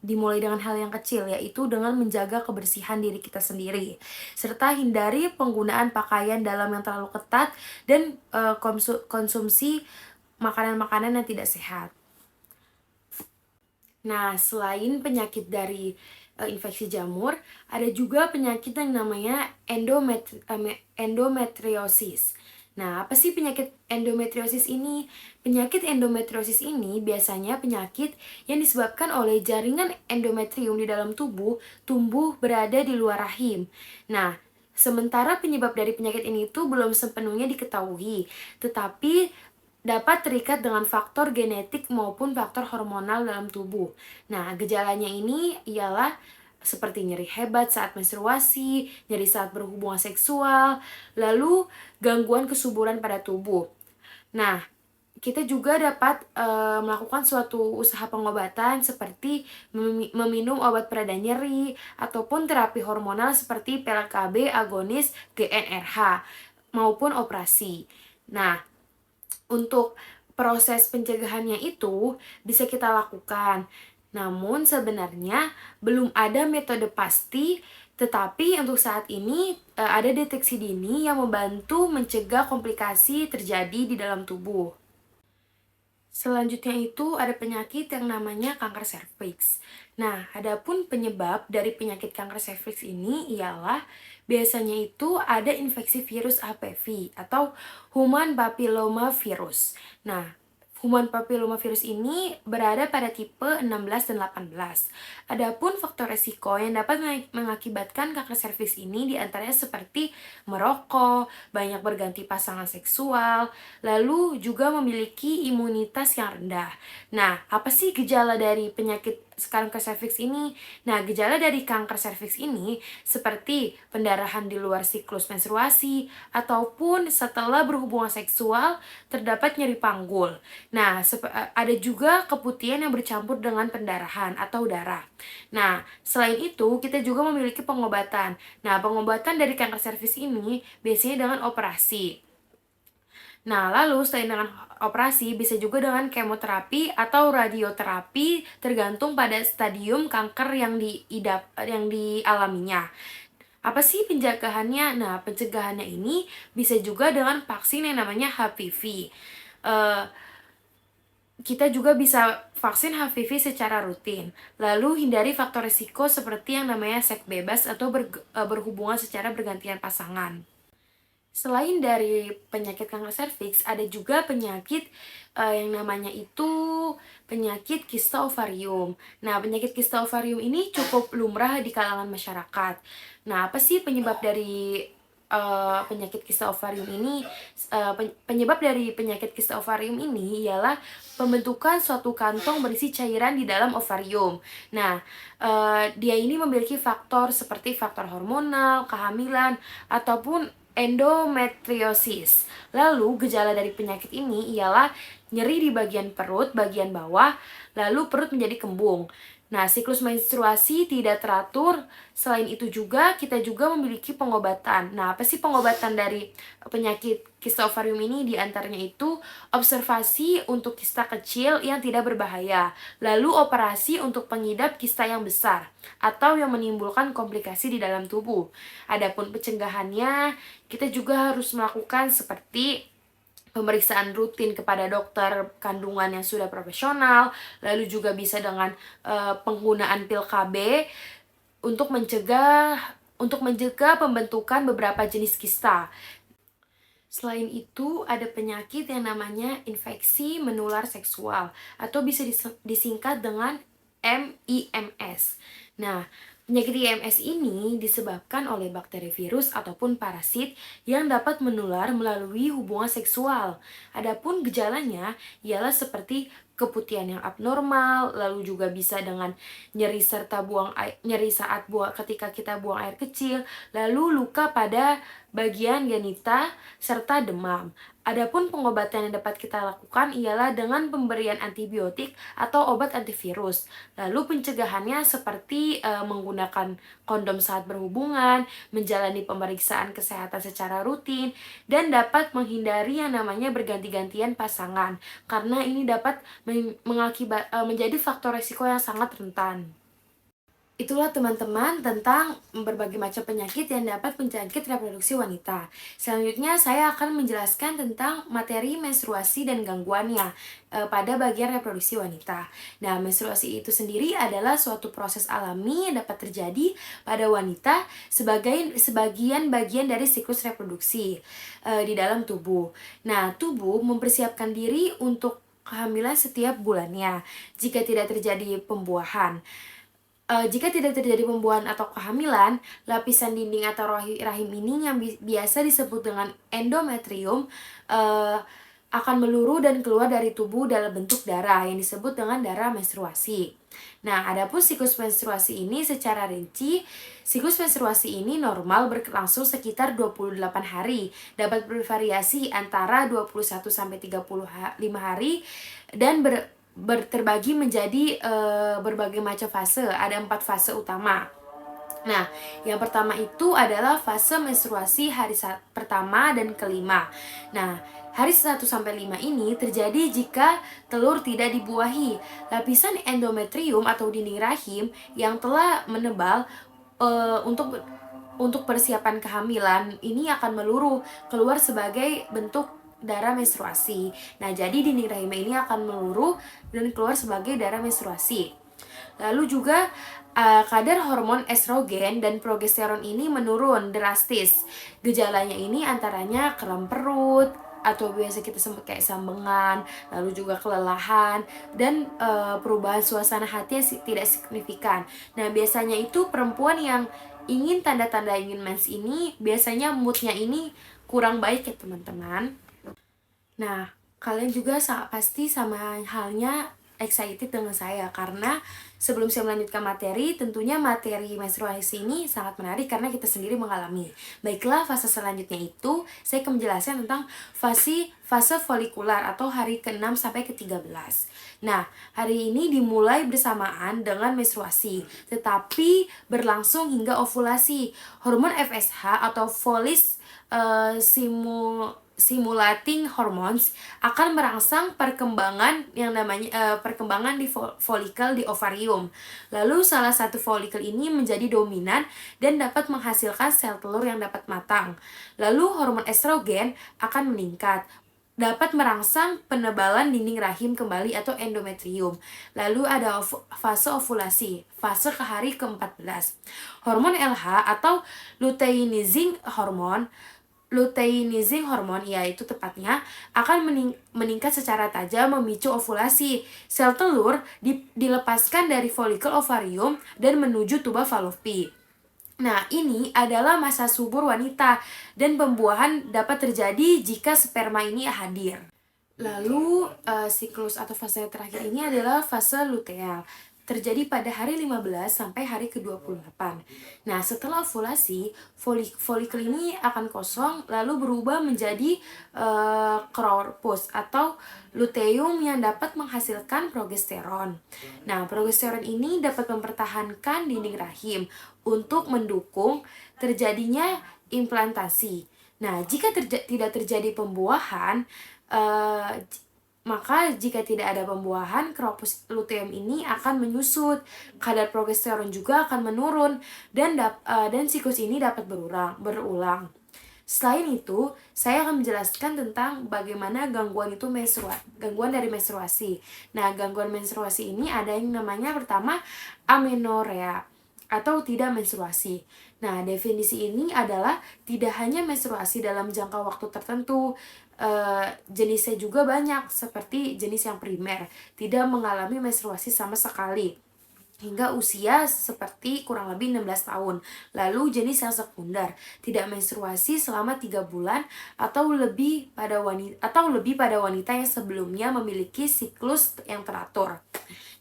dimulai dengan hal yang kecil, yaitu dengan menjaga kebersihan diri kita sendiri, serta hindari penggunaan pakaian dalam yang terlalu ketat dan konsumsi makanan-makanan yang tidak sehat. Nah, selain penyakit dari infeksi jamur, ada juga penyakit yang namanya endometriosis. Nah, apa sih penyakit endometriosis ini? Penyakit endometriosis ini biasanya penyakit yang disebabkan oleh jaringan endometrium di dalam tubuh tumbuh berada di luar rahim. Nah, sementara penyebab dari penyakit ini itu belum sepenuhnya diketahui, tetapi dapat terikat dengan faktor genetik maupun faktor hormonal dalam tubuh. Nah, gejalanya ini ialah seperti nyeri hebat saat menstruasi, nyeri saat berhubungan seksual, lalu gangguan kesuburan pada tubuh. Nah, kita juga dapat melakukan suatu usaha pengobatan seperti meminum obat pereda nyeri ataupun terapi hormonal seperti PLKB agonis GnRH maupun operasi. Nah, untuk proses pencegahannya itu bisa kita lakukan. Namun sebenarnya belum ada metode pasti, tetapi untuk saat ini ada deteksi dini yang membantu mencegah komplikasi terjadi di dalam tubuh. Selanjutnya itu ada penyakit yang namanya kanker serviks. Nah, adapun penyebab dari penyakit kanker serviks ini ialah biasanya itu ada infeksi virus HPV atau human papillomavirus. Nah, human papillomavirus ini berada pada tipe 16 dan 18. Adapun faktor resiko yang dapat mengakibatkan kanker serviks ini diantaranya seperti merokok, banyak berganti pasangan seksual, lalu juga memiliki imunitas yang rendah. Nah, apa sih gejala dari penyakit kanker serviks ini? Nah, gejala dari kanker serviks ini seperti pendarahan di luar siklus menstruasi ataupun setelah berhubungan seksual terdapat nyeri panggul. Nah, ada juga keputihan yang bercampur dengan pendarahan atau darah. Nah, selain itu kita juga memiliki pengobatan. Nah, pengobatan dari kanker serviks ini biasanya dengan operasi. Nah, lalu selain dengan operasi, bisa juga dengan kemoterapi atau radioterapi tergantung pada stadium kanker yang dialaminya. Apa sih pencegahannya? Nah, pencegahannya ini bisa juga dengan vaksin yang namanya HPV. Kita juga bisa vaksin HPV secara rutin. Lalu hindari faktor risiko seperti yang namanya seks bebas atau berhubungan secara bergantian pasangan. Selain dari penyakit kanker serviks, ada juga penyakit yang namanya itu penyakit kista ovarium. Nah, penyakit kista ovarium ini cukup lumrah di kalangan masyarakat. Nah, apa sih penyebab dari penyakit kista ovarium ini? Penyebab dari penyakit kista ovarium ini ialah pembentukan suatu kantong berisi cairan di dalam ovarium. Nah, dia ini memiliki faktor seperti faktor hormonal, kehamilan, ataupun endometriosis. Lalu gejala dari penyakit ini ialah nyeri di bagian perut, bagian bawah, lalu perut menjadi kembung. Nah, siklus menstruasi tidak teratur. Selain itu juga, kita juga memiliki pengobatan. Nah, apa sih pengobatan dari penyakit kista ovarium ini? Di antaranya itu observasi untuk kista kecil yang tidak berbahaya, lalu operasi untuk pengidap kista yang besar atau yang menimbulkan komplikasi di dalam tubuh. Adapun pencegahannya, kita juga harus melakukan seperti pemeriksaan rutin kepada dokter kandungan yang sudah profesional, lalu juga bisa dengan penggunaan pil KB untuk mencegah pembentukan beberapa jenis kista. Selain itu, ada penyakit yang namanya infeksi menular seksual atau bisa disingkat dengan MIMS. Nah, penyakit IMS ini disebabkan oleh bakteri, virus, ataupun parasit yang dapat menular melalui hubungan seksual. Adapun gejalanya ialah seperti keputihan yang abnormal, lalu juga bisa dengan nyeri saat ketika kita buang air kecil, lalu luka pada bagian genita serta demam. Adapun pengobatan yang dapat kita lakukan ialah dengan pemberian antibiotik atau obat antivirus. Lalu pencegahannya seperti menggunakan kondom saat berhubungan, menjalani pemeriksaan kesehatan secara rutin, dan dapat menghindari yang namanya berganti-gantian pasangan, karena ini dapat menjadi faktor resiko yang sangat rentan. Itulah teman-teman tentang berbagai macam penyakit yang dapat menjangkit reproduksi wanita. Selanjutnya saya akan menjelaskan tentang materi menstruasi dan gangguannya pada bagian reproduksi wanita. Nah, menstruasi itu sendiri adalah suatu proses alami yang dapat terjadi pada wanita sebagian bagian dari siklus reproduksi di dalam tubuh. Nah, tubuh mempersiapkan diri untuk kehamilan setiap bulannya jika tidak terjadi pembuahan. Jika tidak terjadi pembuahan atau kehamilan, lapisan dinding atau rahim ini yang biasa disebut dengan endometrium akan meluruh dan keluar dari tubuh dalam bentuk darah yang disebut dengan darah menstruasi. Nah, adapun siklus menstruasi ini secara rinci, siklus menstruasi ini normal berlangsung sekitar 28 hari, dapat bervariasi antara 21 sampai 35 hari dan terbagi menjadi berbagai macam fase. Ada 4 fase utama. Nah, yang pertama itu adalah fase menstruasi hari pertama dan kelima. Nah, hari 1 sampai 5 ini terjadi jika telur tidak dibuahi. Lapisan endometrium atau dinding rahim yang telah menebal untuk persiapan kehamilan ini akan meluruh keluar sebagai bentuk darah menstruasi. Nah, jadi dinding rahim ini akan meluruh dan keluar sebagai darah menstruasi. Lalu juga kadar hormon estrogen dan progesteron ini menurun drastis. Gejalanya ini antaranya kram perut atau biasa kita sebut kayak sambengan, lalu juga kelelahan dan perubahan suasana hati yang tidak signifikan. Nah, biasanya itu perempuan yang ingin tanda-tanda ingin mens ini biasanya moodnya ini kurang baik ya teman-teman. Nah, kalian juga pasti sama halnya excited dengan saya karena sebelum saya melanjutkan materi, tentunya materi menstruasi ini sangat menarik karena kita sendiri mengalami. Baiklah, fase selanjutnya itu saya akan menjelaskan tentang fase folikular atau hari ke-6 sampai ke-13. Nah, hari ini dimulai bersamaan dengan menstruasi, tetapi berlangsung hingga ovulasi. Hormon FSH atau Follicle Stimulating Hormones akan merangsang perkembangan yang namanya perkembangan di folikel di ovarium. Lalu salah satu folikel ini menjadi dominan dan dapat menghasilkan sel telur yang dapat matang. Lalu hormon estrogen akan meningkat, dapat merangsang penebalan dinding rahim kembali atau endometrium. Lalu ada fase ovulasi, fase ke hari ke-14. Hormon LH atau luteinizing hormone luteinizing hormone, yaitu tepatnya akan meningkat secara tajam memicu ovulasi. Sel telur dilepaskan dari folikel ovarium dan menuju tuba Fallopi. Nah, ini adalah masa subur wanita dan pembuahan dapat terjadi jika sperma ini hadir. Lalu, siklus atau fase terakhir ini adalah fase luteal. Terjadi pada hari 15 sampai hari ke-28. Nah, setelah ovulasi, folikel ini akan kosong lalu berubah menjadi corpus atau luteum yang dapat menghasilkan progesteron. Nah, progesteron ini dapat mempertahankan dinding rahim untuk mendukung terjadinya implantasi. Nah, jika tidak terjadi pembuahan, maka jika tidak ada pembuahan, corpus luteum ini akan menyusut, kadar progesteron juga akan menurun, dan siklus ini dapat berulang. Selain itu, saya akan menjelaskan tentang bagaimana gangguan dari menstruasi. Nah, gangguan menstruasi ini ada yang namanya pertama amenorrea atau tidak menstruasi. Nah, definisi ini adalah tidak hanya menstruasi dalam jangka waktu tertentu, jenisnya juga banyak, seperti jenis yang primer, tidak mengalami menstruasi sama sekali, hingga usia seperti kurang lebih 16 tahun. Lalu jenis yang sekunder, tidak menstruasi selama 3 bulan atau lebih pada wanita yang sebelumnya memiliki siklus yang teratur.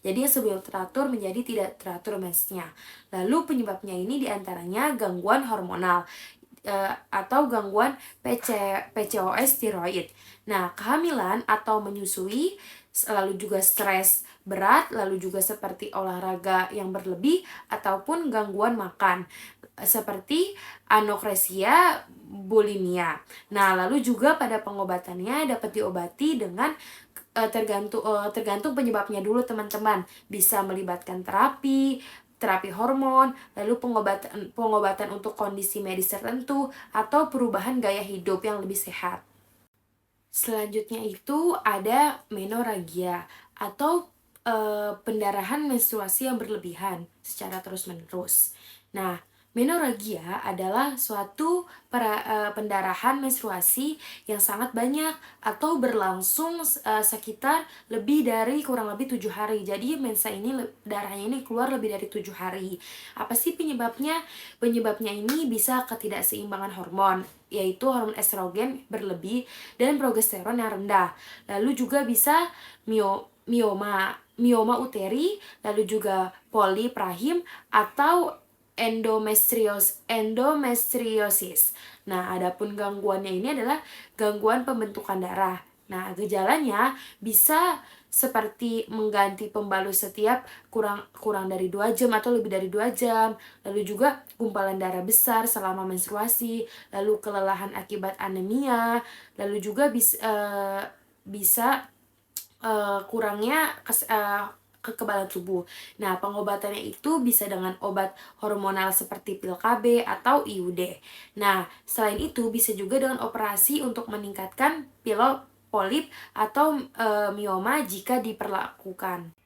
Jadi yang sebelum teratur menjadi tidak teratur mensnya. Lalu penyebabnya ini diantaranya gangguan hormonal atau gangguan PCOS tiroid. Nah, kehamilan atau menyusui, lalu juga stres berat, lalu juga seperti olahraga yang berlebih ataupun gangguan makan seperti anoreksia, bulimia. Nah, lalu juga pada pengobatannya dapat diobati dengan tergantung penyebabnya dulu, teman-teman. Bisa melibatkan terapi hormon, lalu pengobatan untuk kondisi medis tertentu, atau perubahan gaya hidup yang lebih sehat. Selanjutnya itu ada menorragia atau pendarahan menstruasi yang berlebihan secara terus-menerus. Nah, menorragia adalah suatu pendarahan menstruasi yang sangat banyak atau berlangsung sekitar kurang lebih 7 hari. Jadi mensa ini, darahnya ini keluar lebih dari 7 hari. Apa sih penyebabnya? Penyebabnya ini bisa ketidakseimbangan hormon, yaitu hormon estrogen berlebih dan progesteron yang rendah. Lalu juga bisa mioma uteri, lalu juga polip rahim atau endometriosis. Nah, adapun gangguannya ini adalah gangguan pembentukan darah. Nah, gejalanya bisa seperti mengganti pembalut setiap kurang dari 2 jam atau lebih dari 2 jam, lalu juga gumpalan darah besar selama menstruasi, lalu kelelahan akibat anemia, lalu juga bisa kurangnya kekebalan tubuh. Nah, pengobatannya itu bisa dengan obat hormonal seperti pil KB atau IUD. Nah, selain itu bisa juga dengan operasi untuk meningkatkan polip atau mioma jika diperlakukan.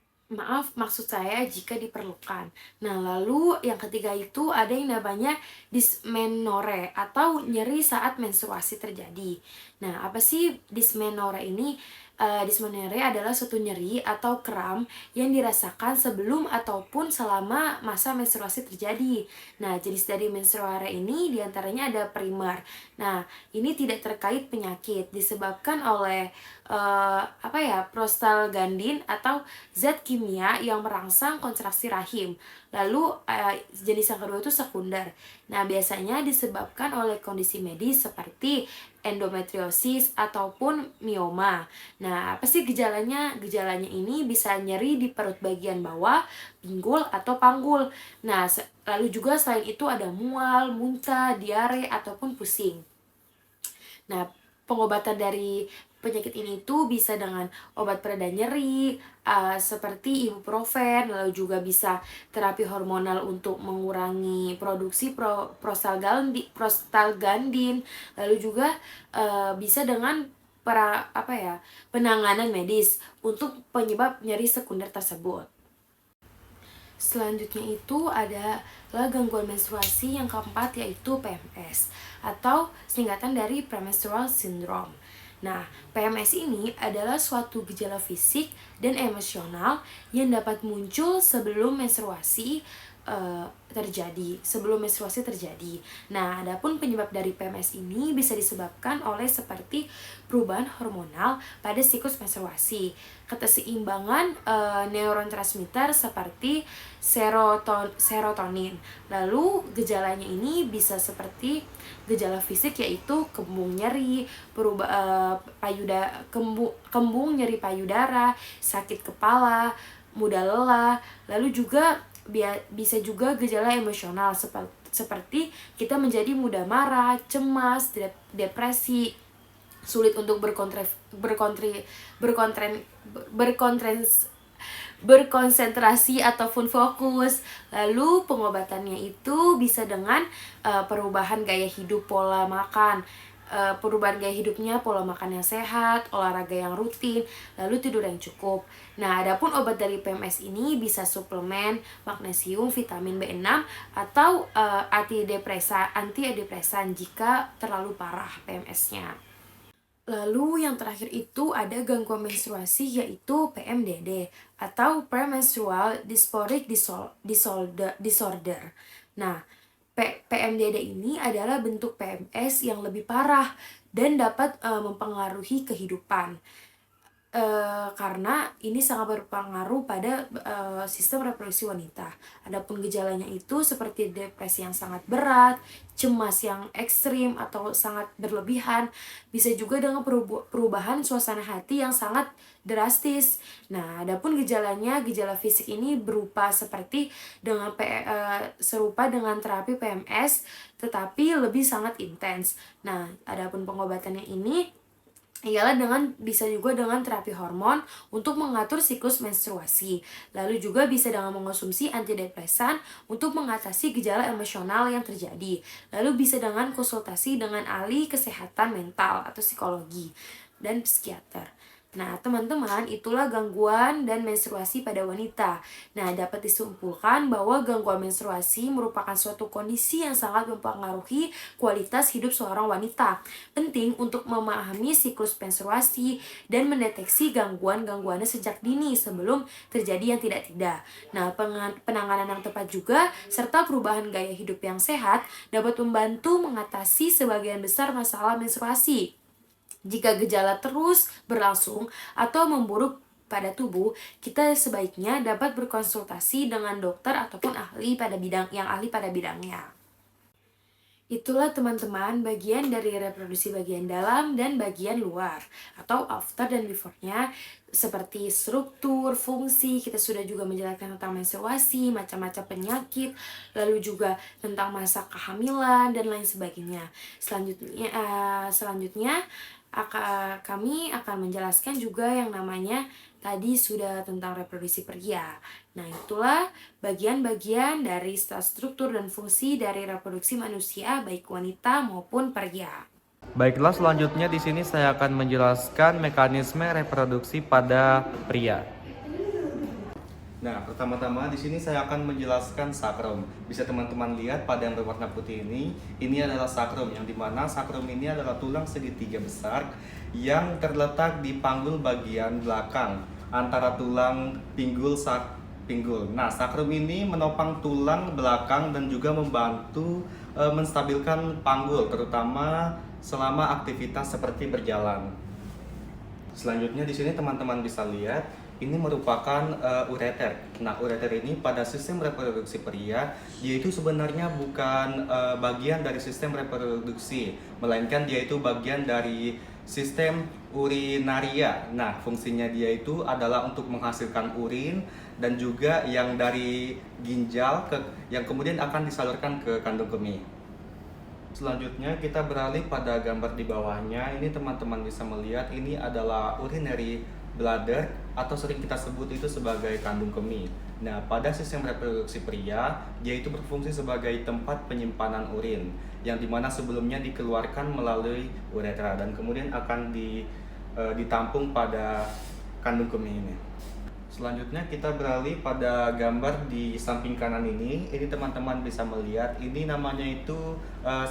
Maksud saya jika diperlukan. Nah, lalu yang ketiga itu ada yang namanya dysmenorrhea atau nyeri saat menstruasi terjadi. Nah, apa sih dysmenorrhea ini? Dysmenorrhea adalah suatu nyeri atau kram yang dirasakan sebelum ataupun selama masa menstruasi terjadi. Nah, jenis dari menstruaria ini diantaranya ada primer. Nah, ini tidak terkait penyakit, disebabkan oleh prostalaglandin atau zat kimia yang merangsang kontraksi rahim. Lalu jenis yang kedua itu sekunder. Nah, biasanya disebabkan oleh kondisi medis seperti endometriosis ataupun mioma. Nah, apa sih gejalanya? Gejalanya ini bisa nyeri di perut bagian bawah, pinggul atau panggul. Nah, lalu juga selain itu ada mual, muntah, diare ataupun pusing. Nah, pengobatan dari penyakit ini tuh bisa dengan obat pereda nyeri seperti ibuprofen, lalu juga bisa terapi hormonal untuk mengurangi produksi prostaglandin, lalu juga bisa dengan penanganan medis untuk penyebab nyeri sekunder tersebut. Selanjutnya itu adalah gangguan menstruasi yang keempat, yaitu PMS atau singkatan dari premenstrual syndrome. Nah, PMS ini adalah suatu gejala fisik dan emosional yang dapat muncul sebelum menstruasi terjadi. Nah, adapun penyebab dari PMS ini bisa disebabkan oleh seperti perubahan hormonal pada siklus menstruasi, keseimbangan neurotransmitter seperti serotonin. Lalu gejalanya ini bisa seperti gejala fisik, yaitu kembung nyeri, kembung nyeri payudara, sakit kepala, mudah lelah. Lalu juga bisa juga gejala emosional seperti kita menjadi mudah marah, cemas, depresi, sulit untuk berkonsentrasi ataupun fokus. Lalu pengobatannya itu bisa dengan perubahan gaya hidup, pola makan, perubahan gaya hidupnya, pola makan yang sehat, olahraga yang rutin, lalu tidur yang cukup. Nah, adapun obat dari PMS ini bisa suplemen, magnesium, vitamin B6 atau antidepresan jika terlalu parah PMS-nya. Lalu yang terakhir itu ada gangguan menstruasi, yaitu PMDD atau premenstrual dysphoric disorder. Nah, PMDD ini adalah bentuk PMS yang lebih parah dan dapat mempengaruhi kehidupan. Karena ini sangat berpengaruh pada sistem reproduksi wanita. Adapun gejalanya itu seperti depresi yang sangat berat, cemas yang ekstrim atau sangat berlebihan, bisa juga dengan perubahan suasana hati yang sangat drastis. Nah, adapun gejala fisik ini berupa seperti serupa dengan terapi PMS, tetapi lebih sangat intens. Nah, adapun pengobatannya ini ialah bisa juga dengan terapi hormon untuk mengatur siklus menstruasi. Lalu juga bisa dengan mengonsumsi antidepresan untuk mengatasi gejala emosional yang terjadi. Lalu bisa dengan konsultasi dengan ahli kesehatan mental atau psikologi dan psikiater. Nah, teman-teman, itulah gangguan dan menstruasi pada wanita. Nah, dapat disimpulkan bahwa gangguan menstruasi merupakan suatu kondisi yang sangat mempengaruhi kualitas hidup seorang wanita. Penting untuk memahami siklus menstruasi dan mendeteksi gangguan-gangguannya sejak dini sebelum terjadi yang tidak-tidak. Nah, penanganan yang tepat juga serta perubahan gaya hidup yang sehat dapat membantu mengatasi sebagian besar masalah menstruasi. Jika gejala terus berlangsung atau memburuk pada tubuh, kita sebaiknya dapat berkonsultasi dengan dokter ataupun ahli pada bidangnya. Itulah teman-teman bagian dari reproduksi bagian dalam dan bagian luar atau after dan before-nya, seperti struktur, fungsi. Kita sudah juga menjelaskan tentang menstruasi, macam-macam penyakit, lalu juga tentang masa kehamilan dan lain sebagainya. Selanjutnya kami akan menjelaskan juga yang namanya tadi sudah tentang reproduksi pria. Nah, itulah bagian-bagian dari struktur dan fungsi dari reproduksi manusia baik wanita maupun pria. Baiklah, selanjutnya di sini saya akan menjelaskan mekanisme reproduksi pada pria. Nah, pertama-tama di sini saya akan menjelaskan sakrum. Bisa teman-teman lihat pada yang berwarna putih ini adalah sakrum, yang dimana sakrum ini adalah tulang segitiga besar yang terletak di panggul bagian belakang antara tulang pinggul pinggul. Nah, sakrum ini menopang tulang belakang dan juga membantu menstabilkan panggul, terutama selama aktivitas seperti berjalan. Selanjutnya di sini teman-teman bisa lihat ini merupakan ureter. Nah, ureter ini pada sistem reproduksi pria, dia itu sebenarnya bukan bagian dari sistem reproduksi, melainkan dia itu bagian dari sistem urinaria. Nah, fungsinya dia itu adalah untuk menghasilkan urin dan juga yang dari ginjal yang kemudian akan disalurkan ke kandung kemih. Selanjutnya kita beralih pada gambar di bawahnya. Ini teman-teman bisa melihat ini adalah urinary bladder atau sering kita sebut itu sebagai kandung kemih. Nah, pada sistem reproduksi pria, dia itu berfungsi sebagai tempat penyimpanan urin yang dimana sebelumnya dikeluarkan melalui uretra dan kemudian akan ditampung pada kandung kemih ini. Selanjutnya kita beralih pada gambar di samping kanan ini. Ini teman-teman bisa melihat, ini namanya itu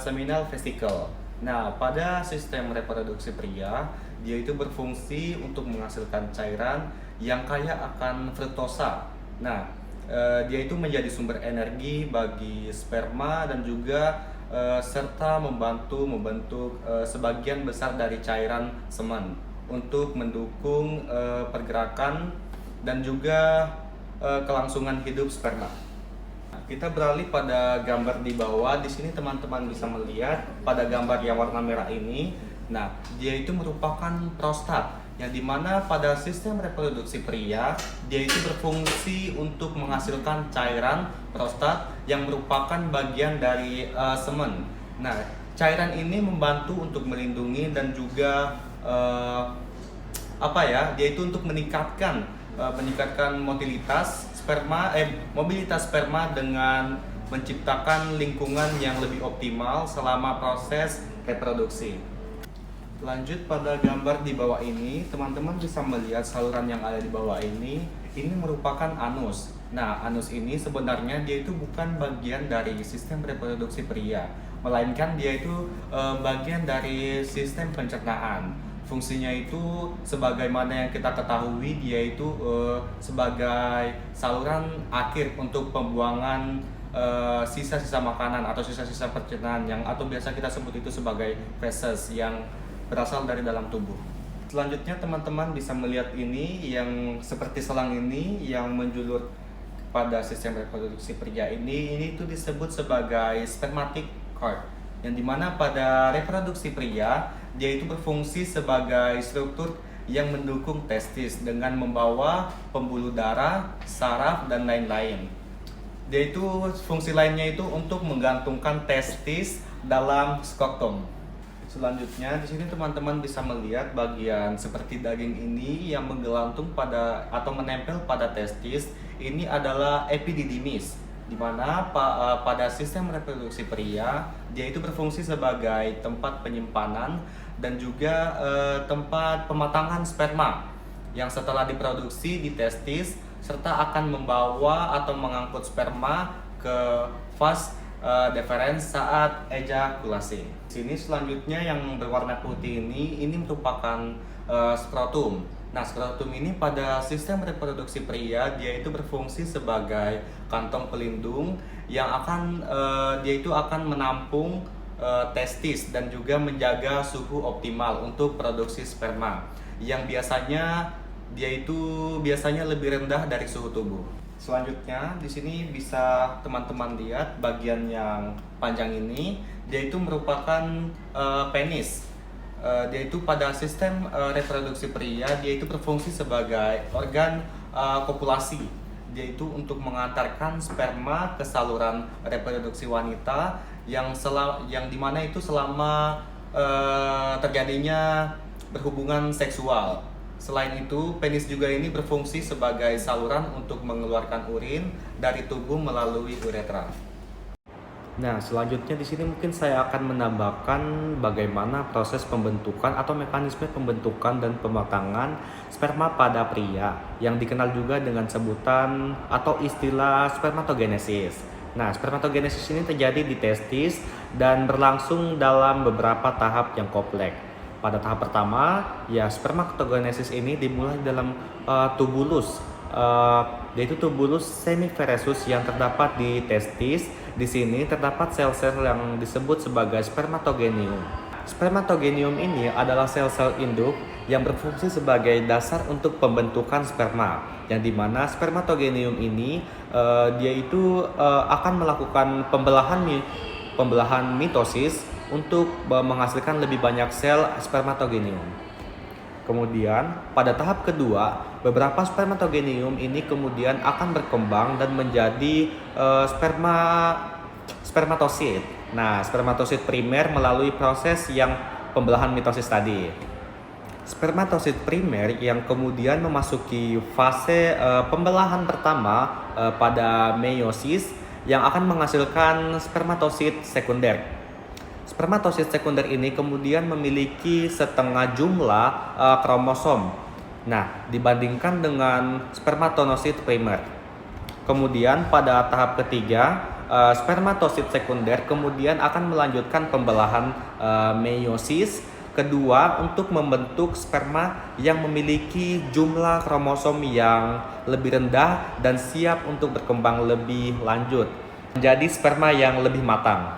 seminal vesicle. Nah, pada sistem reproduksi pria, dia itu berfungsi untuk menghasilkan cairan yang kaya akan fruktosa. Nah, dia itu menjadi sumber energi bagi sperma dan juga serta membantu membentuk sebagian besar dari cairan semen untuk mendukung pergerakan dan juga kelangsungan hidup sperma. Kita beralih pada gambar di bawah. Di sini teman-teman bisa melihat pada gambar yang warna merah ini. Nah, dia itu merupakan prostat, yang dimana pada sistem reproduksi pria dia itu berfungsi untuk menghasilkan cairan prostat yang merupakan bagian dari semen. Nah, cairan ini membantu untuk melindungi dan juga dia itu untuk meningkatkan mobilitas sperma dengan menciptakan lingkungan yang lebih optimal selama proses reproduksi. Lanjut pada gambar di bawah ini, teman-teman bisa melihat saluran yang ada di bawah ini merupakan anus. Nah, anus ini sebenarnya dia itu bukan bagian dari sistem reproduksi pria, melainkan dia itu bagian dari sistem pencernaan. Fungsinya itu sebagaimana yang kita ketahui, dia itu sebagai saluran akhir untuk pembuangan sisa-sisa makanan atau sisa-sisa pencernaan atau biasa kita sebut itu sebagai feses yang berasal dari dalam tubuh. Selanjutnya teman-teman bisa melihat ini yang seperti selang ini yang menjulur pada sistem reproduksi pria ini itu disebut sebagai spermatic cord, yang dimana pada reproduksi pria dia itu berfungsi sebagai struktur yang mendukung testis dengan membawa pembuluh darah, saraf, dan lain-lain. Dia itu fungsi lainnya itu untuk menggantungkan testis dalam skrotum. Selanjutnya di sini teman-teman bisa melihat bagian seperti daging ini yang menggelantung pada atau menempel pada testis. Ini adalah epididymis, di mana pada sistem reproduksi pria dia itu berfungsi sebagai tempat penyimpanan dan juga tempat pematangan sperma yang setelah diproduksi di testis serta akan membawa atau mengangkut sperma ke vas deferens saat ejakulasi. Sini selanjutnya yang berwarna putih ini merupakan skrotum. Nah, skrotum ini pada sistem reproduksi pria dia itu berfungsi sebagai kantong pelindung yang dia itu akan menampung testis dan juga menjaga suhu optimal untuk produksi sperma yang biasanya lebih rendah dari suhu tubuh. Selanjutnya di sini bisa teman-teman lihat bagian yang panjang ini, dia itu merupakan penis. Dia itu pada sistem reproduksi pria dia itu berfungsi sebagai organ kopulasi. Dia itu untuk mengantarkan sperma ke saluran reproduksi wanita yang dimana itu selama terjadinya berhubungan seksual. Selain itu, penis juga ini berfungsi sebagai saluran untuk mengeluarkan urin dari tubuh melalui uretra. Nah, selanjutnya di sini mungkin saya akan menambahkan bagaimana proses pembentukan atau mekanisme pembentukan dan pematangan sperma pada pria yang dikenal juga dengan sebutan atau istilah spermatogenesis. Nah, spermatogenesis ini terjadi di testis dan berlangsung dalam beberapa tahap yang kompleks. Pada tahap pertama, spermatogenesis ini dimulai dalam tubulus, yaitu tubulus semiveresus yang terdapat di testis. Di sini terdapat sel-sel yang disebut sebagai spermatogenium. Spermatogenium ini adalah sel-sel induk yang berfungsi sebagai dasar untuk pembentukan sperma, yang dimana spermatogenium ini dia itu akan melakukan pembelahan mitosis untuk menghasilkan lebih banyak sel spermatogenium. Kemudian pada tahap kedua, beberapa spermatogenium ini kemudian akan berkembang dan menjadi spermatosit. Nah, spermatosit primer melalui proses yang pembelahan mitosis tadi. Spermatosit primer yang kemudian memasuki fase pembelahan pertama pada meiosis yang akan menghasilkan spermatosit sekunder. Spermatosit sekunder ini kemudian memiliki setengah jumlah kromosom Nah, dibandingkan dengan spermatozoid primer. Kemudian pada tahap ketiga, spermatosit sekunder kemudian akan melanjutkan pembelahan meiosis kedua untuk membentuk sperma yang memiliki jumlah kromosom yang lebih rendah dan siap untuk berkembang lebih lanjut menjadi sperma yang lebih matang.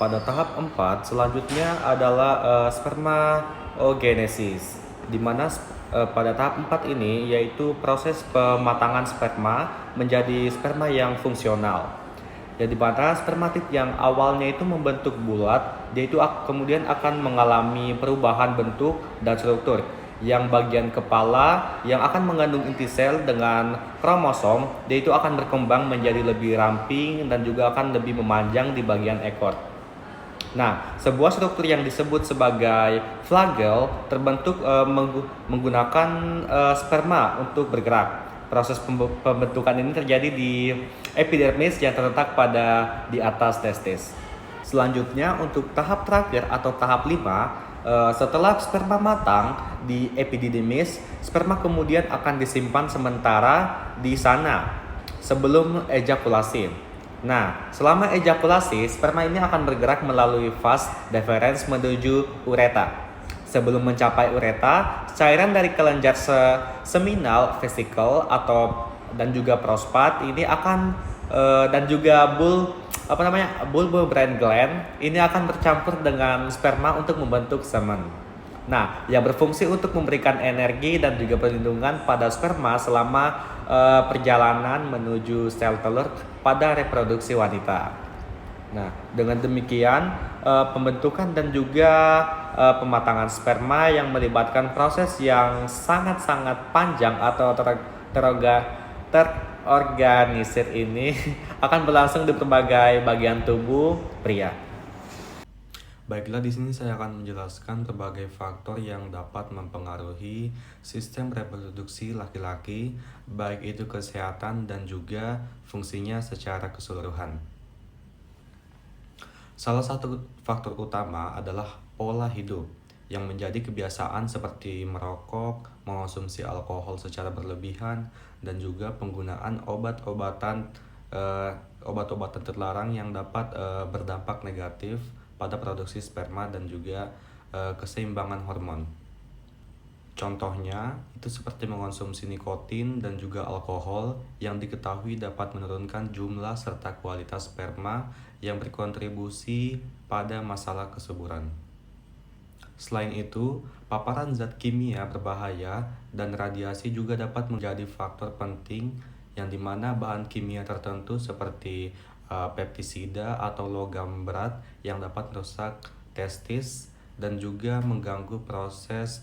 Pada tahap 4 selanjutnya adalah spermaogenesis, di mana pada tahap 4 ini yaitu proses pematangan sperma menjadi sperma yang fungsional. Jadi pada spermatid yang awalnya itu membentuk bulat, dia itu kemudian akan mengalami perubahan bentuk dan struktur. Yang bagian kepala yang akan mengandung inti sel dengan kromosom, dia itu akan berkembang menjadi lebih ramping dan juga akan lebih memanjang di bagian ekor. Nah, sebuah struktur yang disebut sebagai flagel terbentuk menggunakan sperma untuk bergerak. Proses pembentukan ini terjadi di epidermis yang terletak di atas testis. Selanjutnya untuk tahap terakhir atau tahap 5, setelah sperma matang di epididymis, sperma kemudian akan disimpan sementara di sana sebelum ejakulasi. Nah, selama ejakulasi, sperma ini akan bergerak melalui vas deferens menuju ureta. Sebelum mencapai ureta, cairan dari kelenjar seminal vesicle dan juga prostat ini akan dan juga bulbobrain gland ini akan bercampur dengan sperma untuk membentuk semen. Nah, yang berfungsi untuk memberikan energi dan juga perlindungan pada sperma selama perjalanan menuju sel telur pada reproduksi wanita. Nah, dengan demikian pembentukan dan juga pematangan sperma yang melibatkan proses yang sangat-sangat panjang atau terorganisir ini akan berlangsung di berbagai bagian tubuh pria. Baiklah, di sini saya akan menjelaskan berbagai faktor yang dapat mempengaruhi sistem reproduksi laki-laki, baik itu kesehatan dan juga fungsinya secara keseluruhan. Salah satu faktor utama adalah pola hidup yang menjadi kebiasaan seperti merokok, mengonsumsi alkohol secara berlebihan, dan juga penggunaan obat-obatan terlarang yang dapat berdampak negatif pada produksi sperma dan juga keseimbangan hormon. Contohnya itu seperti mengonsumsi nikotin dan juga alkohol yang diketahui dapat menurunkan jumlah serta kualitas sperma yang berkontribusi pada masalah kesuburan. Selain itu, paparan zat kimia berbahaya dan radiasi juga dapat menjadi faktor penting yang dimana bahan kimia tertentu seperti pestisida atau logam berat yang dapat merusak testis dan juga mengganggu proses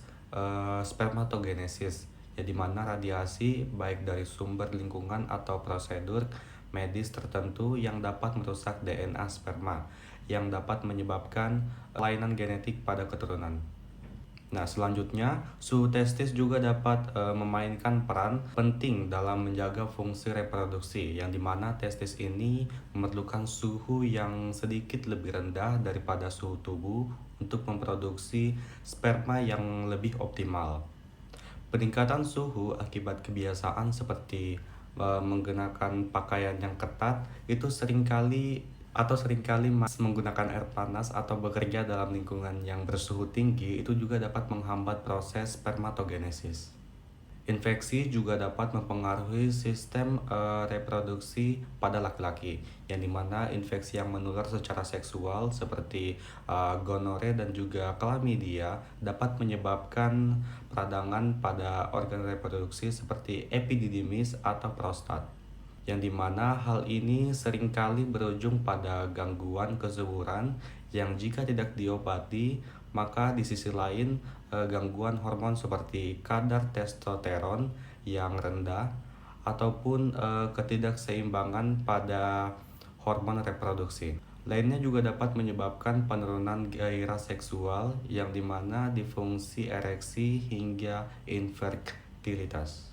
spermatogenesis, ya di mana radiasi baik dari sumber lingkungan atau prosedur medis tertentu yang dapat merusak DNA sperma yang dapat menyebabkan kelainan genetik pada keturunan. Nah, selanjutnya suhu testis juga dapat memainkan peran penting dalam menjaga fungsi reproduksi, yang dimana testis ini memerlukan suhu yang sedikit lebih rendah daripada suhu tubuh untuk memproduksi sperma yang lebih optimal. Peningkatan suhu akibat kebiasaan seperti menggunakan pakaian yang ketat itu seringkali menggunakan air panas atau bekerja dalam lingkungan yang bersuhu tinggi itu juga dapat menghambat proses spermatogenesis. Infeksi juga dapat mempengaruhi sistem reproduksi pada laki-laki, yang dimana infeksi yang menular secara seksual seperti gonore dan juga chlamydia dapat menyebabkan peradangan pada organ reproduksi seperti epididymis atau prostat, yang dimana hal ini seringkali berujung pada gangguan kesuburan yang jika tidak diobati, maka di sisi lain gangguan hormon seperti kadar testosteron yang rendah ataupun ketidakseimbangan pada hormon reproduksi. Lainnya juga dapat menyebabkan penurunan gairah seksual yang dimana difungsi ereksi hingga infertilitas.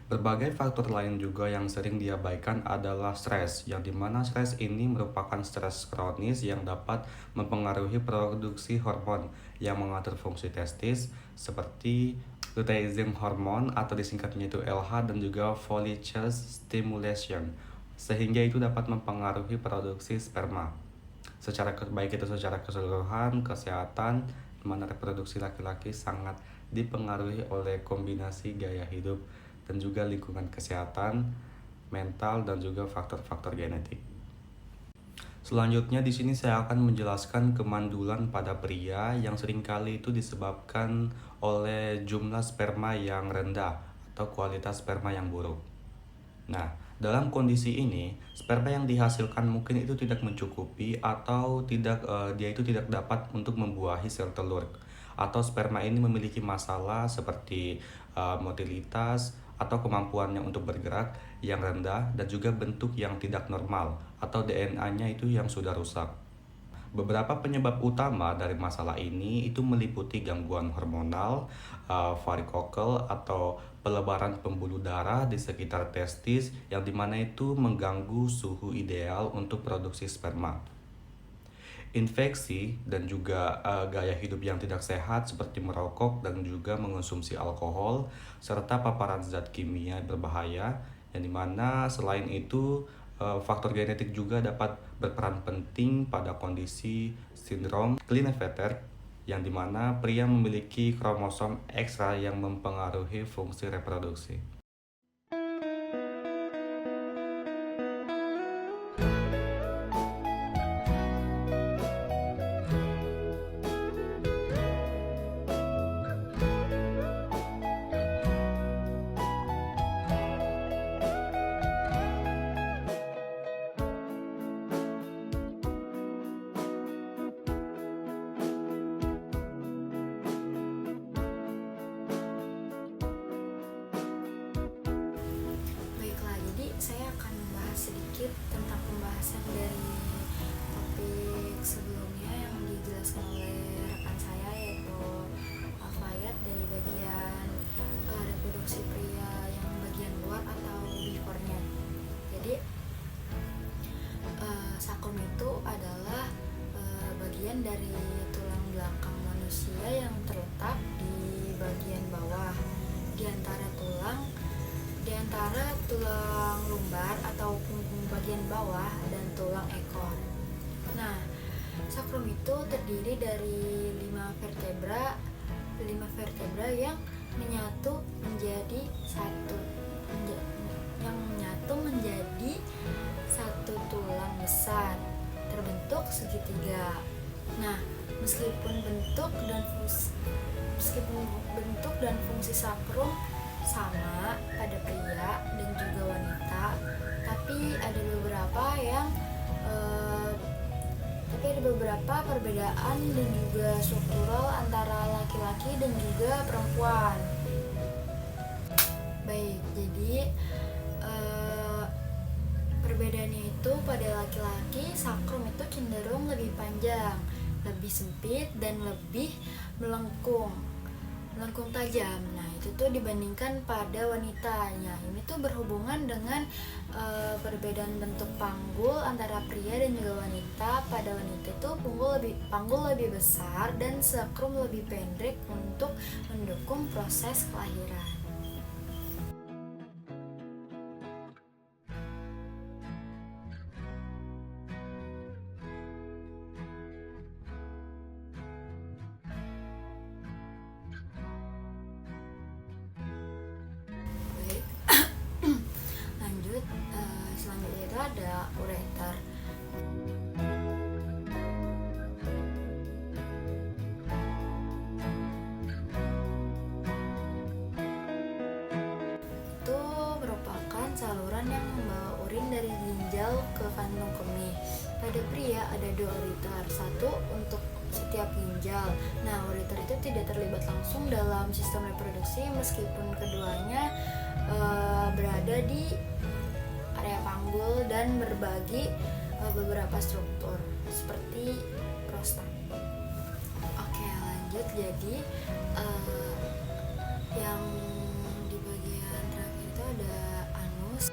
Berbagai faktor lain juga yang sering diabaikan adalah stres, yang dimana stres ini merupakan stres kronis yang dapat mempengaruhi produksi hormon yang mengatur fungsi testis seperti luteinizing hormone atau disingkatnya itu LH dan juga follicle stimulation, sehingga itu dapat mempengaruhi produksi sperma. Baik itu secara keseluruhan, kesehatan, di mana reproduksi laki-laki sangat dipengaruhi oleh kombinasi gaya hidup dan juga lingkungan kesehatan, mental, dan juga faktor-faktor genetik. Selanjutnya di sini saya akan menjelaskan kemandulan pada pria yang seringkali itu disebabkan oleh jumlah sperma yang rendah atau kualitas sperma yang buruk. Nah, dalam kondisi ini, sperma yang dihasilkan mungkin itu tidak mencukupi atau dia itu tidak dapat untuk membuahi sel telur. Atau sperma ini memiliki masalah seperti motilitas atau kemampuannya untuk bergerak yang rendah dan juga bentuk yang tidak normal atau DNA-nya itu yang sudah rusak. Beberapa penyebab utama dari masalah ini itu meliputi gangguan hormonal, varikokel atau pelebaran pembuluh darah di sekitar testis yang dimana itu mengganggu suhu ideal untuk produksi sperma. Infeksi dan juga gaya hidup yang tidak sehat seperti merokok dan juga mengonsumsi alkohol serta paparan zat kimia berbahaya yang dimana selain itu faktor genetik juga dapat berperan penting pada kondisi sindrom Klinefelter yang dimana pria memiliki kromosom ekstra yang mempengaruhi fungsi reproduksi. Baiklah, jadi saya akan membahas sedikit tentang pembahasan dari topik sebelumnya yang dijelaskan oleh rekan saya yaitu Alfayat dari bagian reproduksi pria yang bagian luar atau before-nya. Jadi sakrum itu adalah bagian dari tulang belakang manusia yang terletak di bagian bawah di antara tulang lumbar atau punggung bagian bawah dan tulang ekor. Nah, sakrum itu terdiri dari 5 vertebra yang menyatu menjadi satu tulang besar terbentuk segitiga. Nah, meskipun bentuk dan fungsi sakrum sama pada pria dan juga wanita, tapi ada beberapa perbedaan dan juga struktural antara laki-laki dan juga perempuan. Baik, jadi perbedaannya itu pada laki-laki sakrum itu cenderung lebih panjang, lebih sempit dan lebih melengkung tajam. Nah, itu tuh dibandingkan pada wanitanya. Ini tuh berhubungan dengan perbedaan bentuk panggul antara pria dan juga wanita. Pada wanita itu panggul lebih besar dan sakrum lebih pendek untuk mendukung proses kelahiran. Selanjutnya itu ada ureter. Itu merupakan saluran yang membawa urin dari ginjal ke kantong kemih. Pada pria ada 2 ureter, satu untuk setiap ginjal. Nah, ureter itu tidak terlibat langsung dalam sistem reproduksi meskipun keduanya berada di area panggul dan berbagi beberapa struktur seperti prostat. Oke, lanjut. Jadi yang di bagian terakhir itu ada anus.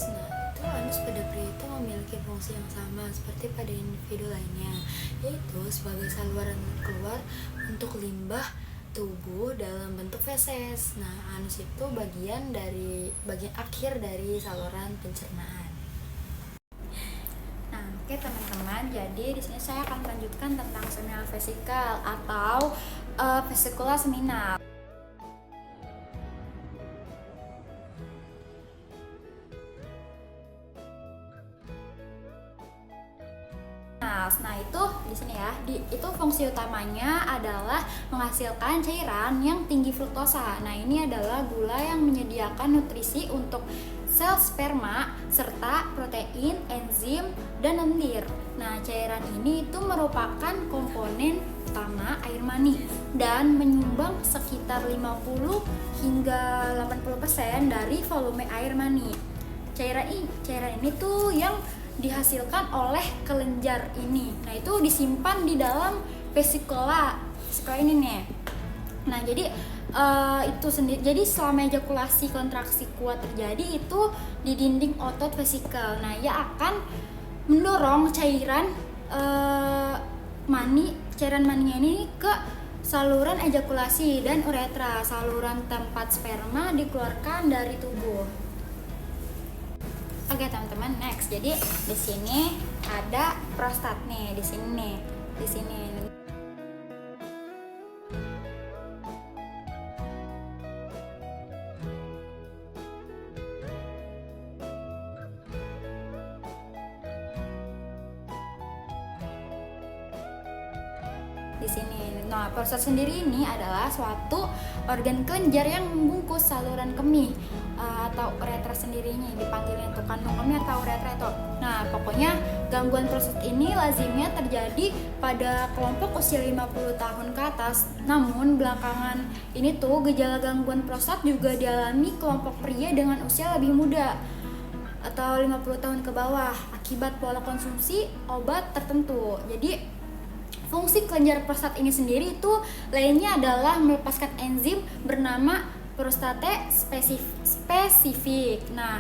Nah, itu anus Terus pada pria itu memiliki fungsi yang sama seperti pada individu lainnya, yaitu sebagai saluran keluar untuk limbah tubuh dalam bentuk feses. Nah, anus itu bagian akhir dari saluran pencernaan. Nah, oke teman-teman, jadi di sini saya akan melanjutkan tentang seminal vesikal atau vesikula seminal. Nah, itu di sini ya. Itu fungsi utamanya adalah menghasilkan cairan yang tinggi fruktosa. Nah, ini adalah gula yang menyediakan nutrisi untuk sel sperma serta protein, enzim, dan lendir. Nah, cairan ini itu merupakan komponen utama air mani dan menyumbang sekitar 50 hingga 80% dari volume air mani. Cairan ini tuh yang dihasilkan oleh kelenjar ini. Nah, itu disimpan di dalam vesikula ini nih. Nah, jadi itu sendiri. Jadi selama ejakulasi kontraksi kuat terjadi itu di dinding otot vesikal. Nah, ia akan mendorong cairan maninya ini ke saluran ejakulasi dan uretra, saluran tempat sperma dikeluarkan dari tubuh. Oke teman-teman, next. Jadi di sini ada prostat nih, di sini. Di sini. Nah, prostat sendiri ini adalah suatu organ kelenjar yang membungkus saluran kemih atau uretra sendirinya, dipanggilnya itu kandung kemih atau uretra itu. Nah, pokoknya gangguan prostat ini lazimnya terjadi pada kelompok usia 50 tahun ke atas. Namun belakangan ini tuh gejala gangguan prostat juga dialami kelompok pria dengan usia lebih muda atau 50 tahun ke bawah akibat pola konsumsi obat tertentu. Jadi fungsi kelenjar prostat ini sendiri itu lainnya adalah melepaskan enzim bernama prostate spesifik. Nah,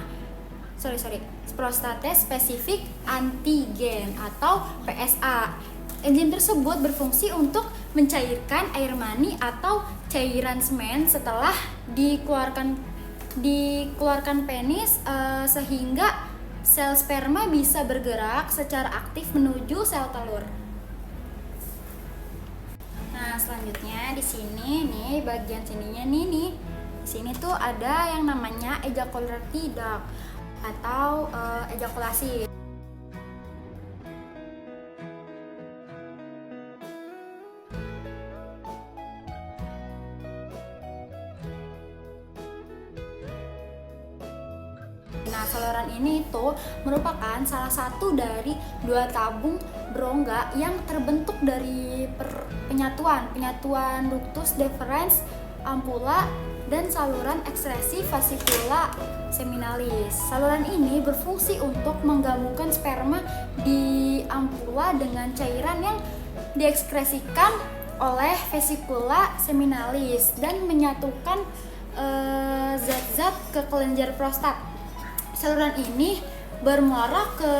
prostate spesifik antigen atau PSA. Enzim tersebut berfungsi untuk mencairkan air mani atau cairan semen setelah dikeluarkan penis sehingga sel sperma bisa bergerak secara aktif menuju sel telur. Nah, selanjutnya di sini nih, bagian sininya nih. Di sini tuh ada yang namanya ejaculatory duct atau ejakulasi. Nah, saluran ini itu merupakan salah satu dari 2 tabung berongga yang terbentuk dari penyatuan ductus deferens ampulla dan saluran ekskresi fascicula seminalis. Saluran ini berfungsi untuk menggabungkan sperma di ampulla dengan cairan yang diekskresikan oleh fascicula seminalis dan menyatukan zat-zat ke kelenjar prostat. Saluran ini bermuara ke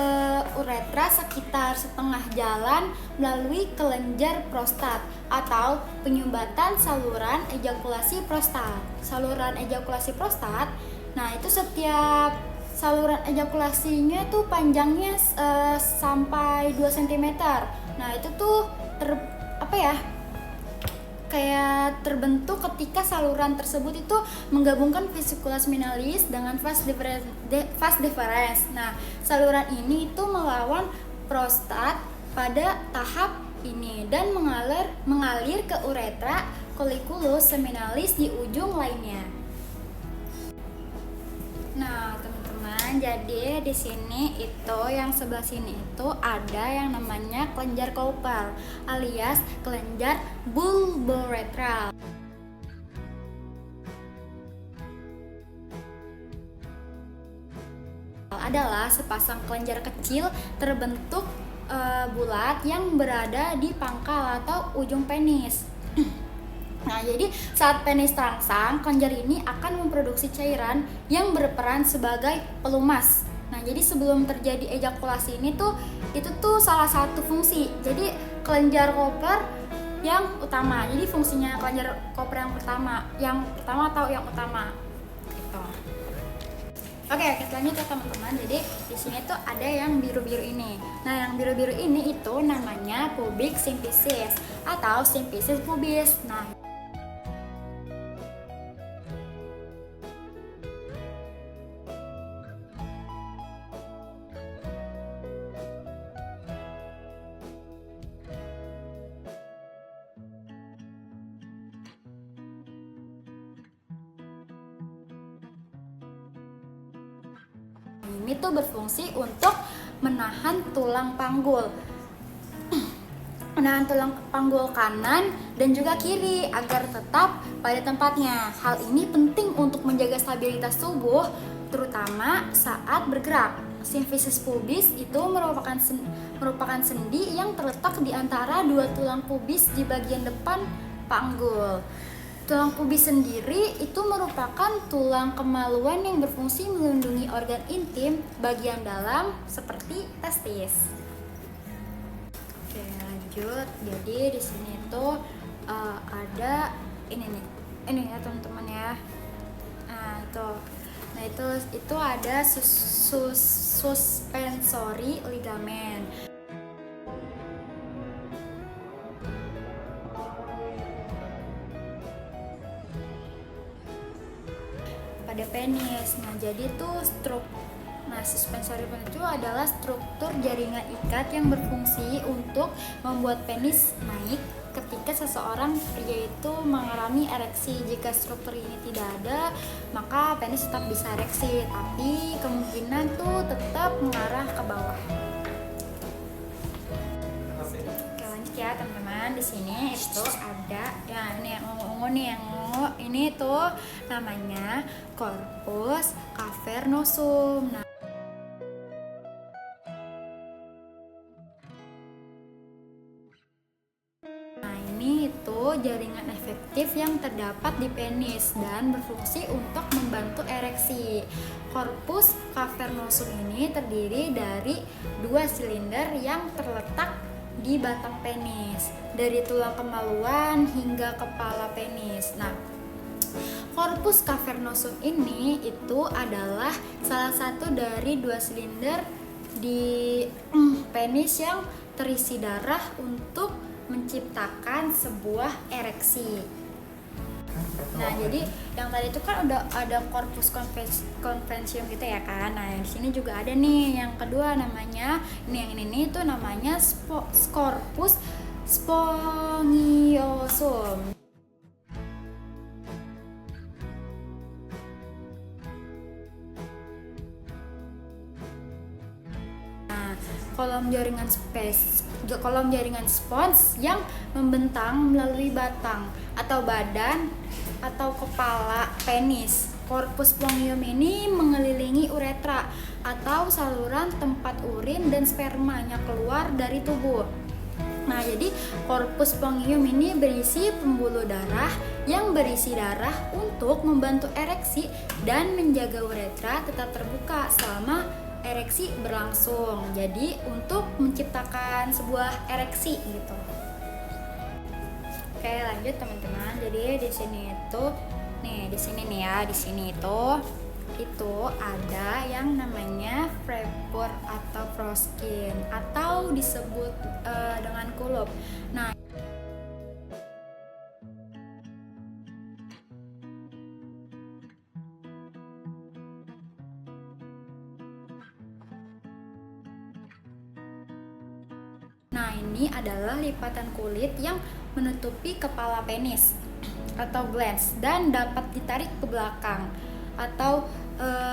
uretra sekitar setengah jalan melalui kelenjar prostat atau penyumbatan saluran ejakulasi prostat. Saluran ejakulasi prostat, nah itu setiap saluran ejakulasinya tuh panjangnya sampai 2 cm. Nah, itu tuh kayak terbentuk ketika saluran tersebut itu menggabungkan fascicula seminalis dengan vas deferens. Nah, saluran ini itu melawan prostat pada tahap ini dan mengalir ke uretra colliculus seminalis di ujung lainnya. Nah, teman-teman, jadi di sini itu yang sebelah sini itu ada yang namanya kelenjar Cowper alias kelenjar bulboretral. Adalah sepasang kelenjar kecil terbentuk bulat yang berada di pangkal atau ujung penis. Nah, jadi saat penis terangsang, kelenjar ini akan memproduksi cairan yang berperan sebagai pelumas. Nah, jadi sebelum terjadi ejakulasi ini tuh itu tuh salah satu fungsi. Jadi kelenjar Cooper yang utama. Jadi fungsinya kelenjar Cooper yang pertama atau yang utama. Gitu. Oke, kita lanjut ya teman-teman. Jadi di sini tuh ada yang biru-biru ini. Nah, yang biru-biru ini itu namanya pubic symphysis atau symphysis pubis. Nah, ini tuh berfungsi untuk menahan tulang panggul. Menahan tulang panggul kanan dan juga kiri agar tetap pada tempatnya. Hal ini penting untuk menjaga stabilitas tubuh, terutama saat bergerak. Symphysis pubis itu merupakan sendi yang terletak di antara dua tulang pubis di bagian depan panggul. Tulang pubis sendiri itu merupakan tulang kemaluan yang berfungsi melindungi organ intim bagian dalam seperti testis. Oke, lanjut. Jadi di sini tuh ada ini ya teman-teman ya. Nah itu ada suspensory ligamen. Pada penis. Nah, jadi tuh suspensory penis itu adalah struktur jaringan ikat yang berfungsi untuk membuat penis naik ketika seseorang pria itu mengalami ereksi. Jika struktur ini tidak ada, maka penis tetap bisa ereksi, tapi kemungkinan tuh tetap mengarah ke bawah. Oke, lanjut ya teman-teman. Di sini itu ada ya ini yang ungu nih, yang ungu ini tuh namanya corpus cavernosum. Nah, ini itu jaringan efektif yang terdapat di penis dan berfungsi untuk membantu ereksi. Corpus cavernosum ini terdiri dari 2 silinder yang terletak di batang penis, dari tulang kemaluan hingga kepala penis. Nah, corpus cavernosum ini itu adalah salah satu dari 2 silinder di penis yang terisi darah untuk menciptakan sebuah ereksi. Nah, jadi yang tadi itu kan udah ada corpus conventium gitu ya kan. Nah, di sini juga ada nih yang kedua namanya yang ini tuh namanya corpus spongiosum. Nah, kolom jaringan spons yang membentang melalui batang atau badan atau kepala penis. Corpus spongium ini mengelilingi uretra atau saluran tempat urin dan spermanya keluar dari tubuh. Nah, jadi corpus spongium ini berisi pembuluh darah yang berisi darah untuk membantu ereksi dan menjaga uretra tetap terbuka selama ereksi berlangsung. Jadi untuk menciptakan sebuah ereksi gitu. Oke, lanjut teman-teman. Jadi di sini itu di sini itu ada yang namanya prepur atau proskin atau disebut dengan kulup. Nah, ini adalah lipatan kulit yang menutupi kepala penis atau glans dan dapat ditarik ke belakang atau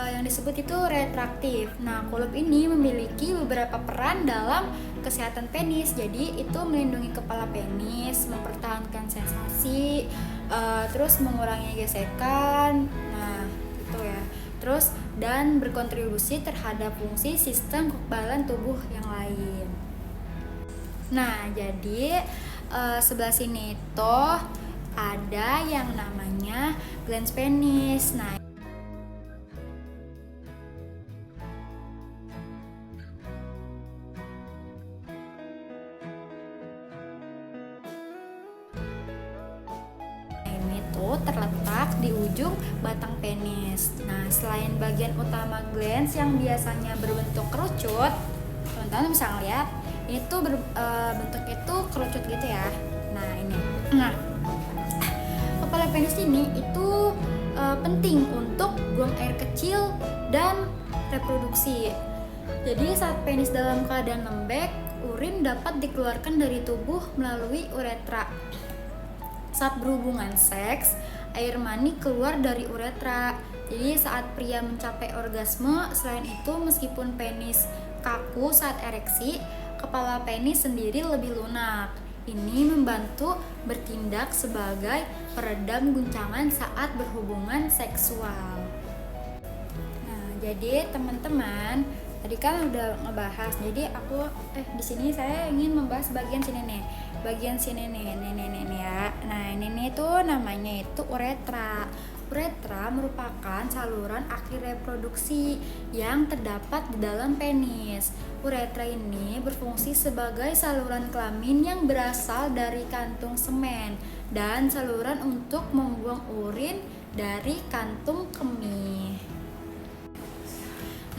yang disebut itu retraktif. Nah, kulup ini memiliki beberapa peran dalam kesehatan penis. Jadi itu melindungi kepala penis, mempertahankan sensasi, terus mengurangi gesekan. Nah, itu ya. Terus dan berkontribusi terhadap fungsi sistem kekebalan tubuh yang lain. Nah, jadi sebelah sini tuh ada yang namanya glans penis. Nah, itu terletak di ujung batang penis. Nah, selain bagian utama glans yang biasanya berbentuk kerucut, teman-teman bisa ngeliat ini tuh bentuknya tuh kerucut gitu ya. Nah, ini. Nah, kepala penis ini itu penting untuk buang air kecil dan reproduksi. Jadi saat penis dalam keadaan lembek, urin dapat dikeluarkan dari tubuh melalui uretra. Saat berhubungan seks, air mani keluar dari uretra. Jadi saat pria mencapai orgasme, selain itu meskipun penis kaku saat ereksi, kepala penis sendiri lebih lunak. Ini membantu bertindak sebagai peredam guncangan saat berhubungan seksual. Nah, jadi teman-teman, tadi kan udah ngebahas. Jadi aku di sini saya ingin membahas bagian sini nih. Bagian sini nih ya. Nah, ini tuh namanya itu uretra. Uretra merupakan saluran akhir reproduksi yang terdapat di dalam penis. Uretra ini berfungsi sebagai saluran kelamin yang berasal dari kantung semen dan saluran untuk membuang urin dari kantung kemih.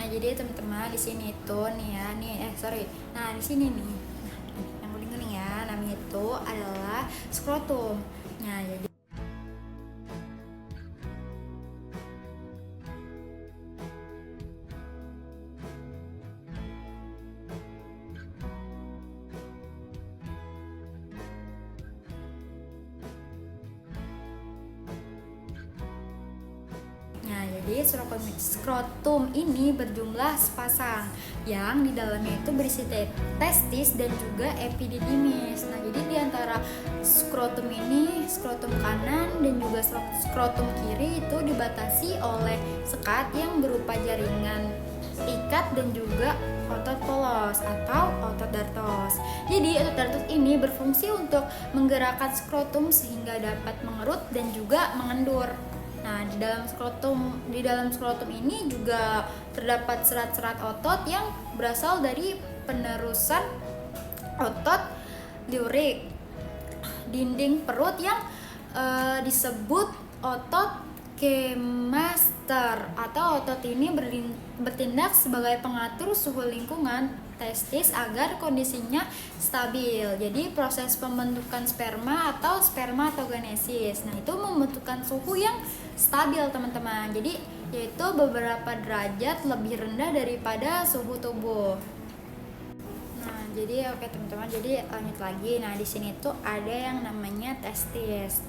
Nah, jadi teman-teman di sini itu Nah, di sini nih. Nah, yang kuning-kuning ya, namanya itu adalah skrotum. Nah, jadi skrotum ini berjumlah sepasang yang di dalamnya itu berisi testis dan juga epididymis. Nah, jadi di antara skrotum ini, skrotum kanan dan juga skrotum kiri itu dibatasi oleh sekat yang berupa jaringan ikat dan juga otot polos atau otot dartos. Jadi otot dartos ini berfungsi untuk menggerakkan skrotum sehingga dapat mengerut dan juga mengendur. Nah, di dalam skrotum ini juga terdapat serat-serat otot yang berasal dari penerusan otot liurik dinding perut yang disebut otot Kemaster, atau otot ini bertindak sebagai pengatur suhu lingkungan testis agar kondisinya stabil. Jadi proses pembentukan sperma atau spermatogenesis, nah itu membentukkan suhu yang stabil teman-teman. Jadi yaitu beberapa derajat lebih rendah daripada suhu tubuh. Nah, jadi oke teman-teman, jadi lanjut lagi. Nah, di sini tuh ada yang namanya testis.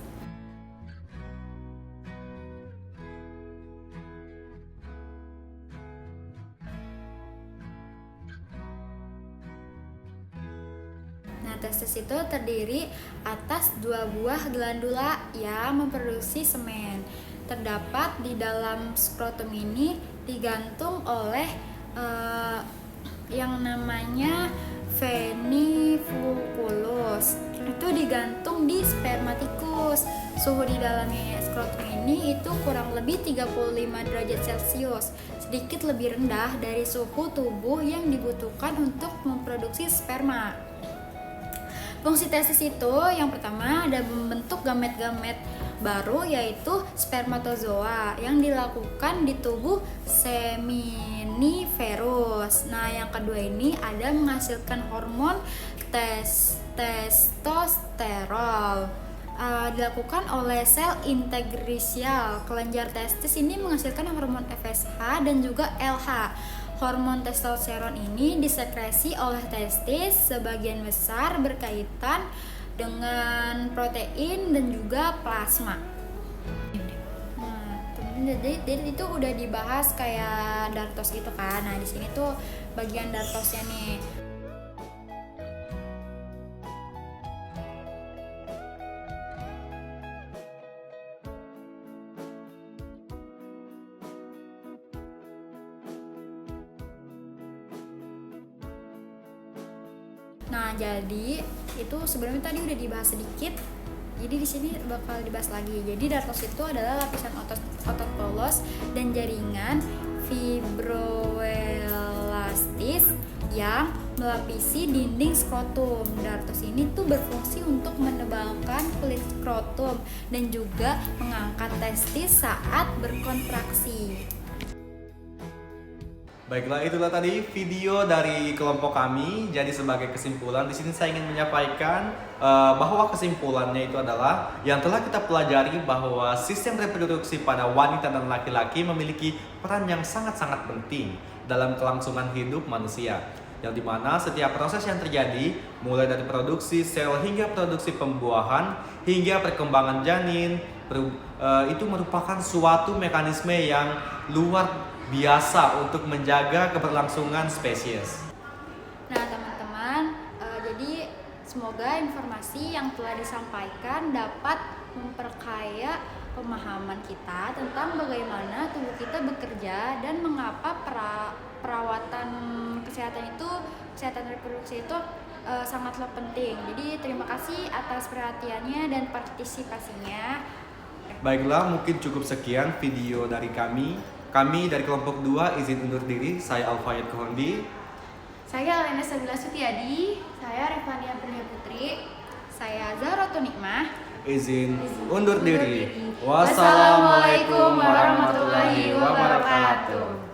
Testis itu terdiri atas 2 buah glandula yang memproduksi semen. Terdapat di dalam skrotum ini digantung oleh yang namanya veniculus. Itu digantung di spermatikus. Suhu di dalamnya skrotum ini itu kurang lebih 35 derajat Celcius, sedikit lebih rendah dari suhu tubuh yang dibutuhkan untuk memproduksi sperma. Fungsi testis itu yang pertama ada membentuk gamet-gamet baru yaitu spermatozoa yang dilakukan di tubuh seminiferus. Nah, yang kedua ini ada menghasilkan hormon testosterol. Dilakukan oleh sel integrisial. Kelenjar testis ini menghasilkan hormon FSH dan juga LH. Hormon testosteron ini disekresi oleh testis, sebagian besar berkaitan dengan protein dan juga plasma. Nah, jadi itu udah dibahas kayak dartos gitu kan. Nah, di sini tuh bagian dartosnya nih. Nah, jadi itu sebenarnya tadi udah dibahas sedikit. Jadi di sini bakal dibahas lagi. Jadi dartos itu adalah lapisan otot polos dan jaringan fibroelastis yang melapisi dinding skrotum. Dartos ini tuh berfungsi untuk menebalkan kulit skrotum dan juga mengangkat testis saat berkontraksi. Baiklah, itulah tadi video dari kelompok kami. Jadi sebagai kesimpulan di sini saya ingin menyampaikan bahwa kesimpulannya itu adalah yang telah kita pelajari bahwa sistem reproduksi pada wanita dan laki-laki memiliki peran yang sangat-sangat penting dalam kelangsungan hidup manusia. Yang dimana setiap proses yang terjadi, mulai dari produksi sel hingga produksi pembuahan hingga perkembangan janin, itu merupakan suatu mekanisme yang luar biasa untuk menjaga keberlangsungan spesies. Nah teman-teman, jadi semoga informasi yang telah disampaikan dapat memperkaya pemahaman kita tentang bagaimana tubuh kita bekerja dan mengapa perawatan kesehatan reproduksi itu sangatlah penting. Jadi terima kasih atas perhatiannya dan partisipasinya. Baiklah, mungkin cukup sekian video dari kami. Kami dari kelompok 2 izin undur diri. Saya Alfayed Kohondi. Saya Alena Sabila Sutiadi. Saya Rifania Purnia Putri. Saya Zahra Tunikmah. Izin undur diri. Wassalamualaikum warahmatullahi wabarakatuh.